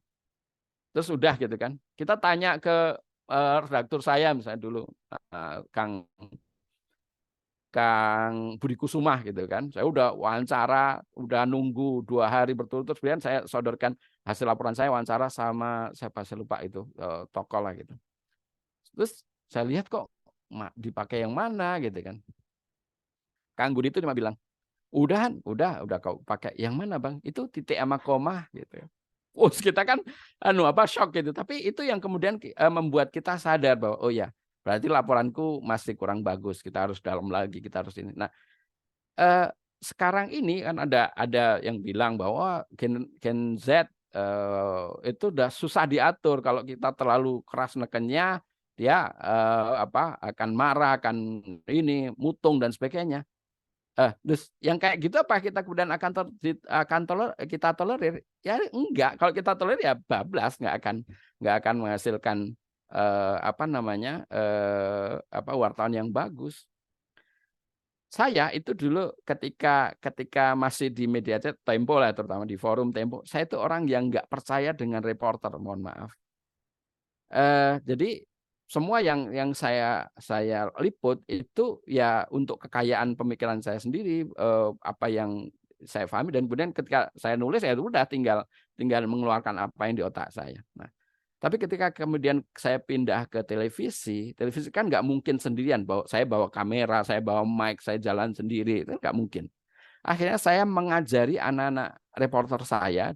terus udah gitu kan. Kita tanya ke redaktur saya misalnya dulu, Kang Budi Kusumah gitu kan. Saya udah wawancara, udah nunggu 2 hari berturut-turut, kemudian saya sodorkan hasil laporan saya wawancara sama siapa saya lupa itu, tokoh lah gitu. Terus saya lihat kok dipakai yang mana gitu kan. Kang Budi itu cuma bilang, udah kau pakai yang mana Bang? Itu titik sama koma gitu. Kita kan shock gitu. Tapi itu yang kemudian membuat kita sadar bahwa oh ya, berarti laporanku masih kurang bagus. Kita harus dalam lagi, kita harus ini. Nah, sekarang ini kan ada yang bilang bahwa Gen Z itu udah susah diatur. Kalau kita terlalu keras nekennya, dia akan marah, akan ini mutung dan sebagainya. Terus yang kayak gitu apa kita kemudian kita tolerir? Ya enggak. Kalau kita tolerir ya bablas, nggak akan menghasilkan wartawan yang bagus. Saya itu dulu ketika masih di media Tempo lah, terutama di forum Tempo, saya itu orang yang nggak percaya dengan reporter, mohon maaf. Jadi semua yang saya liput itu ya untuk kekayaan pemikiran saya sendiri, apa yang saya pahami, dan kemudian ketika saya nulis ya udah tinggal mengeluarkan apa yang di otak saya. Nah, tapi ketika kemudian saya pindah ke televisi kan nggak mungkin sendirian, saya bawa kamera, saya bawa mic, saya jalan sendiri, itu nggak mungkin. Akhirnya saya mengajari anak-anak reporter saya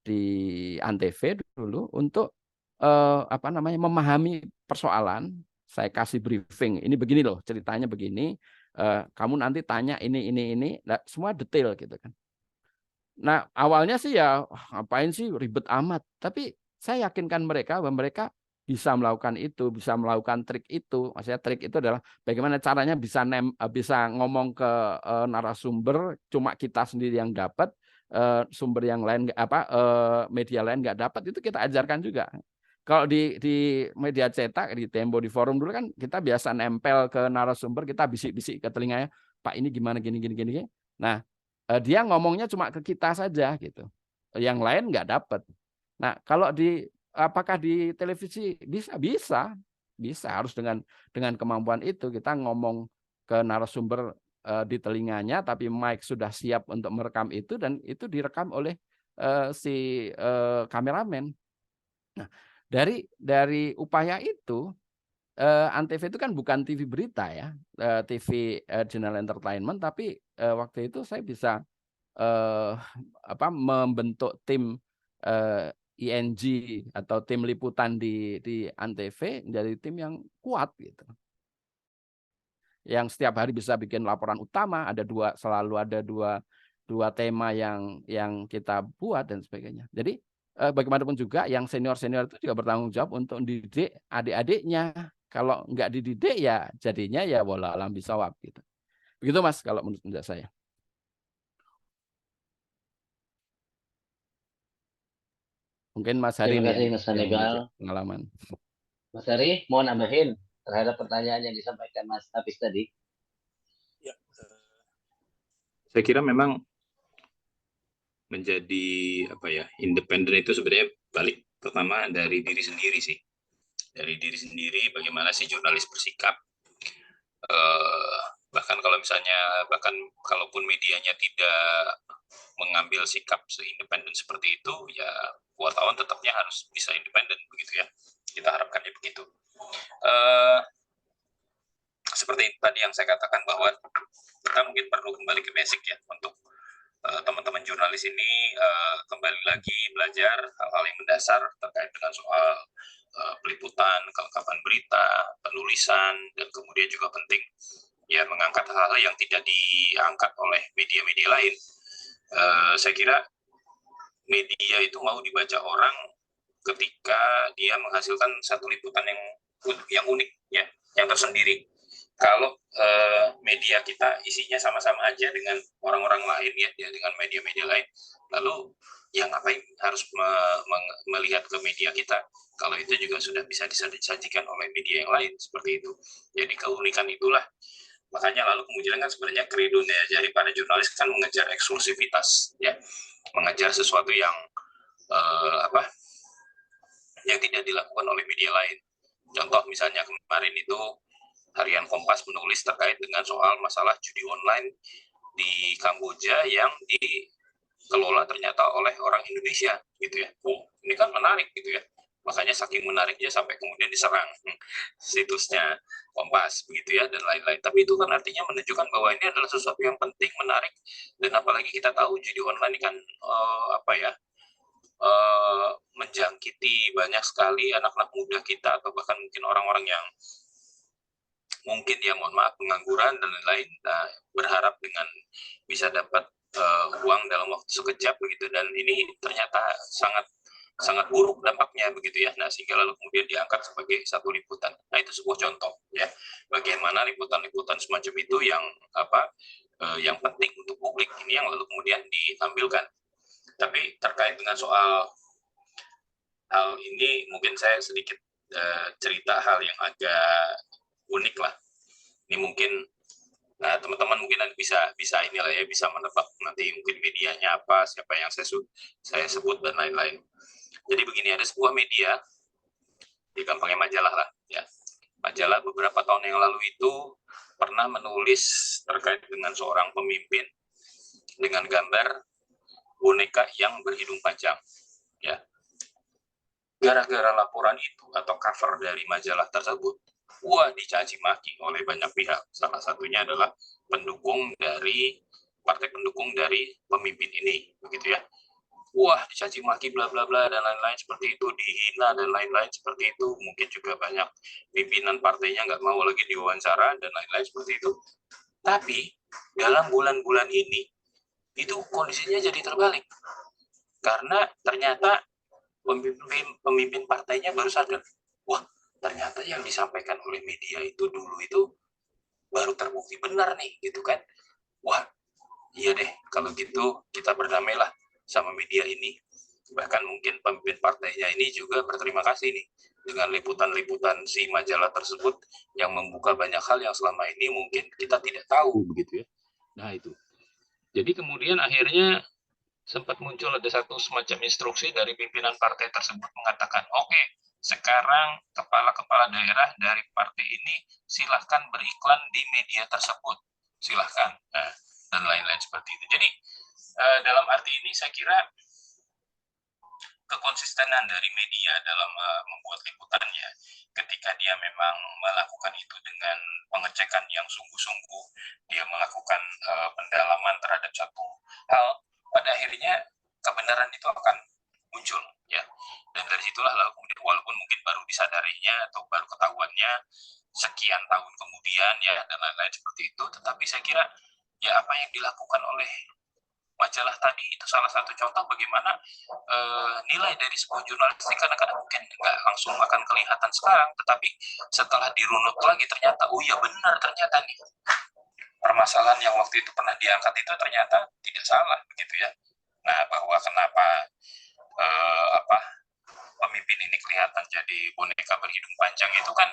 di Antv dulu untuk memahami persoalan. Saya kasih briefing, ini begini loh ceritanya begini, kamu nanti tanya ini, nah, semua detail gitu kan. Nah, awalnya sih ya ngapain sih ribet amat, tapi saya yakinkan mereka bahwa mereka bisa melakukan itu, bisa melakukan trik itu. Maksudnya trik itu adalah bagaimana caranya bisa ngomong ke narasumber, cuma kita sendiri yang dapat, sumber yang lain media lain nggak dapat, itu kita ajarkan juga. Kalau di media cetak, di Tempo, di forum dulu kan kita biasa nempel ke narasumber, kita bisik-bisik ke telinganya, Pak ini gimana gini. Nah, dia ngomongnya cuma ke kita saja gitu. Yang lain nggak dapat. Nah, kalau apakah di televisi bisa harus dengan kemampuan itu kita ngomong ke narasumber di telinganya, tapi mic sudah siap untuk merekam itu, dan itu direkam oleh si kameramen. Nah, dari upaya itu, Antv itu kan bukan TV berita ya, TV general entertainment, tapi waktu itu saya bisa membentuk tim ING atau tim liputan di Antv menjadi tim yang kuat gitu. Yang setiap hari bisa bikin laporan utama, selalu ada dua tema yang kita buat dan sebagainya. Jadi bagaimanapun juga yang senior itu juga bertanggung jawab untuk mendidik adik-adiknya. Kalau nggak dididik ya jadinya ya wala alam bisawab gitu. Begitu Mas kalau menurut saya. Mungkin Mas Hari Terima kasih Mas Hannibal. Pengalaman. Mas Hari mau nambahin terhadap pertanyaan yang disampaikan Mas Hafiz tadi? Ya, saya kira memang menjadi independen itu sebenarnya balik pertama dari diri sendiri sih. Dari diri sendiri bagaimana si jurnalis bersikap. Bahkan kalaupun medianya tidak mengambil sikap seindependen seperti itu, ya wartawan tetapnya harus bisa independen begitu ya. Kita harapkannya begitu. seperti tadi yang saya katakan bahwa kita mungkin perlu kembali ke basic ya untuk teman-teman jurnalis ini kembali lagi belajar hal-hal yang mendasar terkait dengan soal peliputan, kelengkapan berita, penulisan, dan kemudian juga penting ya mengangkat hal-hal yang tidak diangkat oleh media-media lain. Saya kira media itu mau dibaca orang ketika dia menghasilkan satu liputan yang unik ya, yang tersendiri. Kalau media kita isinya sama-sama aja dengan orang-orang lain ya, dengan media-media lain, lalu ya ngapain harus melihat ke media kita kalau itu juga sudah bisa disajikan oleh media yang lain seperti itu. Jadi keunikan itulah, makanya lalu kemudian kan sebenarnya kredo dari para jurnalis kan mengejar eksklusivitas ya, mengejar sesuatu yang yang tidak dilakukan oleh media lain. Contoh misalnya kemarin itu Harian Kompas menulis terkait dengan soal masalah judi online di Kamboja yang dikelola ternyata oleh orang Indonesia gitu ya. Ini kan menarik gitu ya. Makanya saking menariknya sampai kemudian diserang situsnya Kompas begitu ya, dan lain-lain. Tapi itu kan artinya menunjukkan bahwa ini adalah sesuatu yang penting, menarik, dan apalagi kita tahu judi online ini kan menjangkiti banyak sekali anak-anak muda kita atau bahkan mungkin orang-orang yang mungkin ya mohon maaf pengangguran dan lain-lain, berharap dengan bisa dapat uang dalam waktu sekejap begitu, dan ini ternyata sangat buruk dampaknya begitu ya. Nah, sehingga lalu kemudian diangkat sebagai satu liputan. Nah, itu sebuah contoh ya bagaimana liputan-liputan semacam itu yang penting untuk publik ini yang lalu kemudian ditampilkan. Tapi terkait dengan soal hal ini mungkin saya sedikit cerita hal yang agak unik lah. Ini mungkin teman-teman mungkin nanti bisa inilah ya, bisa menebak nanti mungkin medianya apa, siapa yang saya sebut dan lain-lain. Jadi begini, ada sebuah media, di gampangnya majalah lah ya. Majalah beberapa tahun yang lalu itu pernah menulis terkait dengan seorang pemimpin dengan gambar boneka yang berhidung panjang ya. Gara-gara laporan itu atau cover dari majalah tersebut, dicaci maki oleh banyak pihak. Salah satunya adalah partai pendukung dari pemimpin ini, begitu ya. Dicaci maki bla bla bla dan lain-lain seperti itu, dihina dan lain-lain seperti itu. Mungkin juga banyak pimpinan partainya nggak mau lagi diwawancara dan lain-lain seperti itu. Tapi dalam bulan-bulan ini itu kondisinya jadi terbalik, karena ternyata pemimpin partainya baru sadar, ternyata yang disampaikan oleh media itu dulu itu baru terbukti benar nih gitu kan. Iya deh, kalau gitu kita berdamailah sama media ini. Bahkan mungkin pemimpin partainya ini juga berterima kasih nih dengan liputan-liputan si majalah tersebut yang membuka banyak hal yang selama ini mungkin kita tidak tahu begitu ya. Nah itu. Jadi kemudian akhirnya sempat muncul ada satu semacam instruksi dari pimpinan partai tersebut mengatakan, oke, sekarang kepala-kepala daerah dari partai ini silahkan beriklan di media tersebut, silahkan, dan lain-lain seperti itu. Jadi dalam arti ini saya kira kekonsistenan dari media dalam membuat liputannya, ketika dia memang melakukan itu dengan pengecekan yang sungguh-sungguh, dia melakukan pendalaman terhadap satu hal, pada akhirnya kebenaran itu akan muncul ya. Dan dari situlah lalu kemudian walaupun mungkin baru disadarinya atau baru ketahuannya sekian tahun kemudian ya dan lain-lain seperti itu, tetapi saya kira ya apa yang dilakukan oleh majalah tadi itu salah satu contoh bagaimana nilai dari sebuah jurnalistik kadang-kadang mungkin nggak langsung akan kelihatan sekarang, tetapi setelah dirunut lagi ternyata benar ternyata nih permasalahan yang waktu itu pernah diangkat itu ternyata tidak salah begitu ya. Nah, bahwa kenapa pemimpin ini kelihatan jadi boneka berhidung panjang itu kan,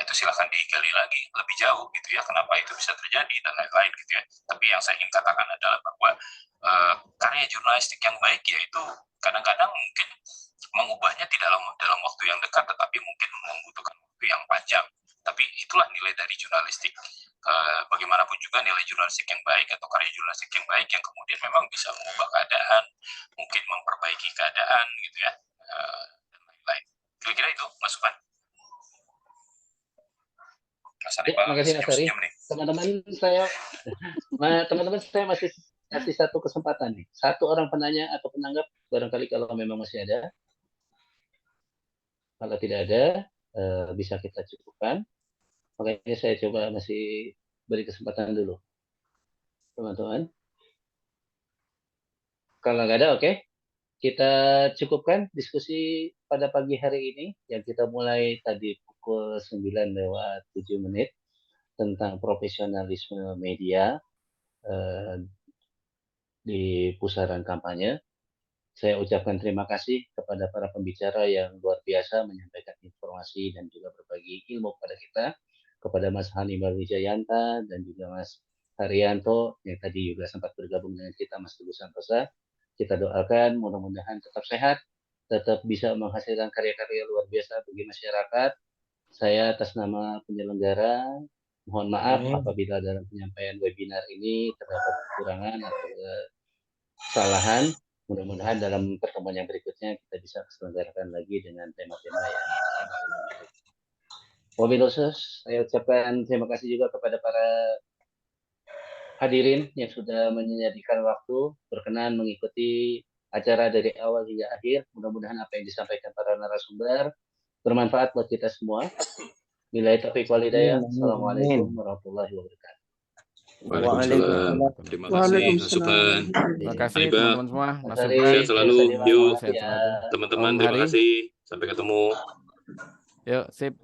itu silahkan digali lagi lebih jauh gitu ya, kenapa itu bisa terjadi dan lain-lain gitu ya. Tapi yang saya ingin katakan adalah bahwa karya jurnalistik yang baik yaitu kadang-kadang mungkin mengubahnya tidak dalam waktu yang dekat, tetapi mungkin membutuhkan waktu yang panjang. Tapi itulah nilai dari jurnalistik. Bagaimanapun juga nilai jurnalistik yang baik atau karya jurnalistik yang baik yang kemudian memang bisa mengubah keadaan, mungkin memperbaiki keadaan gitu ya, dan lain-lain. Kira-kira itu, Mas Sufan. Mas Hannibal, makasih Mas Ari. senyum-senyum nih. Teman-teman saya masih kasih satu kesempatan nih. Satu orang penanya atau penanggap barangkali kalau memang masih ada. Kalau tidak ada, bisa kita cukupkan. Makanya saya coba masih beri kesempatan dulu, teman-teman. Kalau nggak ada, oke. Kita cukupkan diskusi pada pagi hari ini yang kita mulai tadi pukul 9:07 tentang profesionalisme media di pusaran kampanye. Saya ucapkan terima kasih kepada para pembicara yang luar biasa menyampaikan informasi dan juga berbagi ilmu kepada kita, kepada Mas Hannibal Wijayanta dan juga Mas Haryanto yang tadi juga sempat bergabung dengan kita, Mas Teguh Santosa. Kita doakan mudah-mudahan tetap sehat, tetap bisa menghasilkan karya-karya luar biasa bagi masyarakat. Saya atas nama penyelenggara mohon maaf apabila dalam penyampaian webinar ini terdapat kekurangan atau kesalahan. Mudah-mudahan dalam pertemuan yang berikutnya kita bisa selenggarakan lagi dengan tema-tema yang baik. Wabillahi taufiq, saya ucapkan terima kasih juga kepada para hadirin yang sudah menyediakan waktu berkenan mengikuti acara dari awal hingga akhir. Mudah-mudahan apa yang disampaikan para narasumber bermanfaat buat kita semua. Billahi taufiq wal hidayah. Assalamualaikum warahmatullahi wabarakatuh. Waalaikumsalam. Terima kasih Mas Subhan. Terima kasih Hannibal. teman-teman semua. Mas Hari, Subhan. Sehat selalu. Yuk, Sehat selalu. teman-teman, Om terima Hari. kasih. Sampai ketemu. Yuk, sip.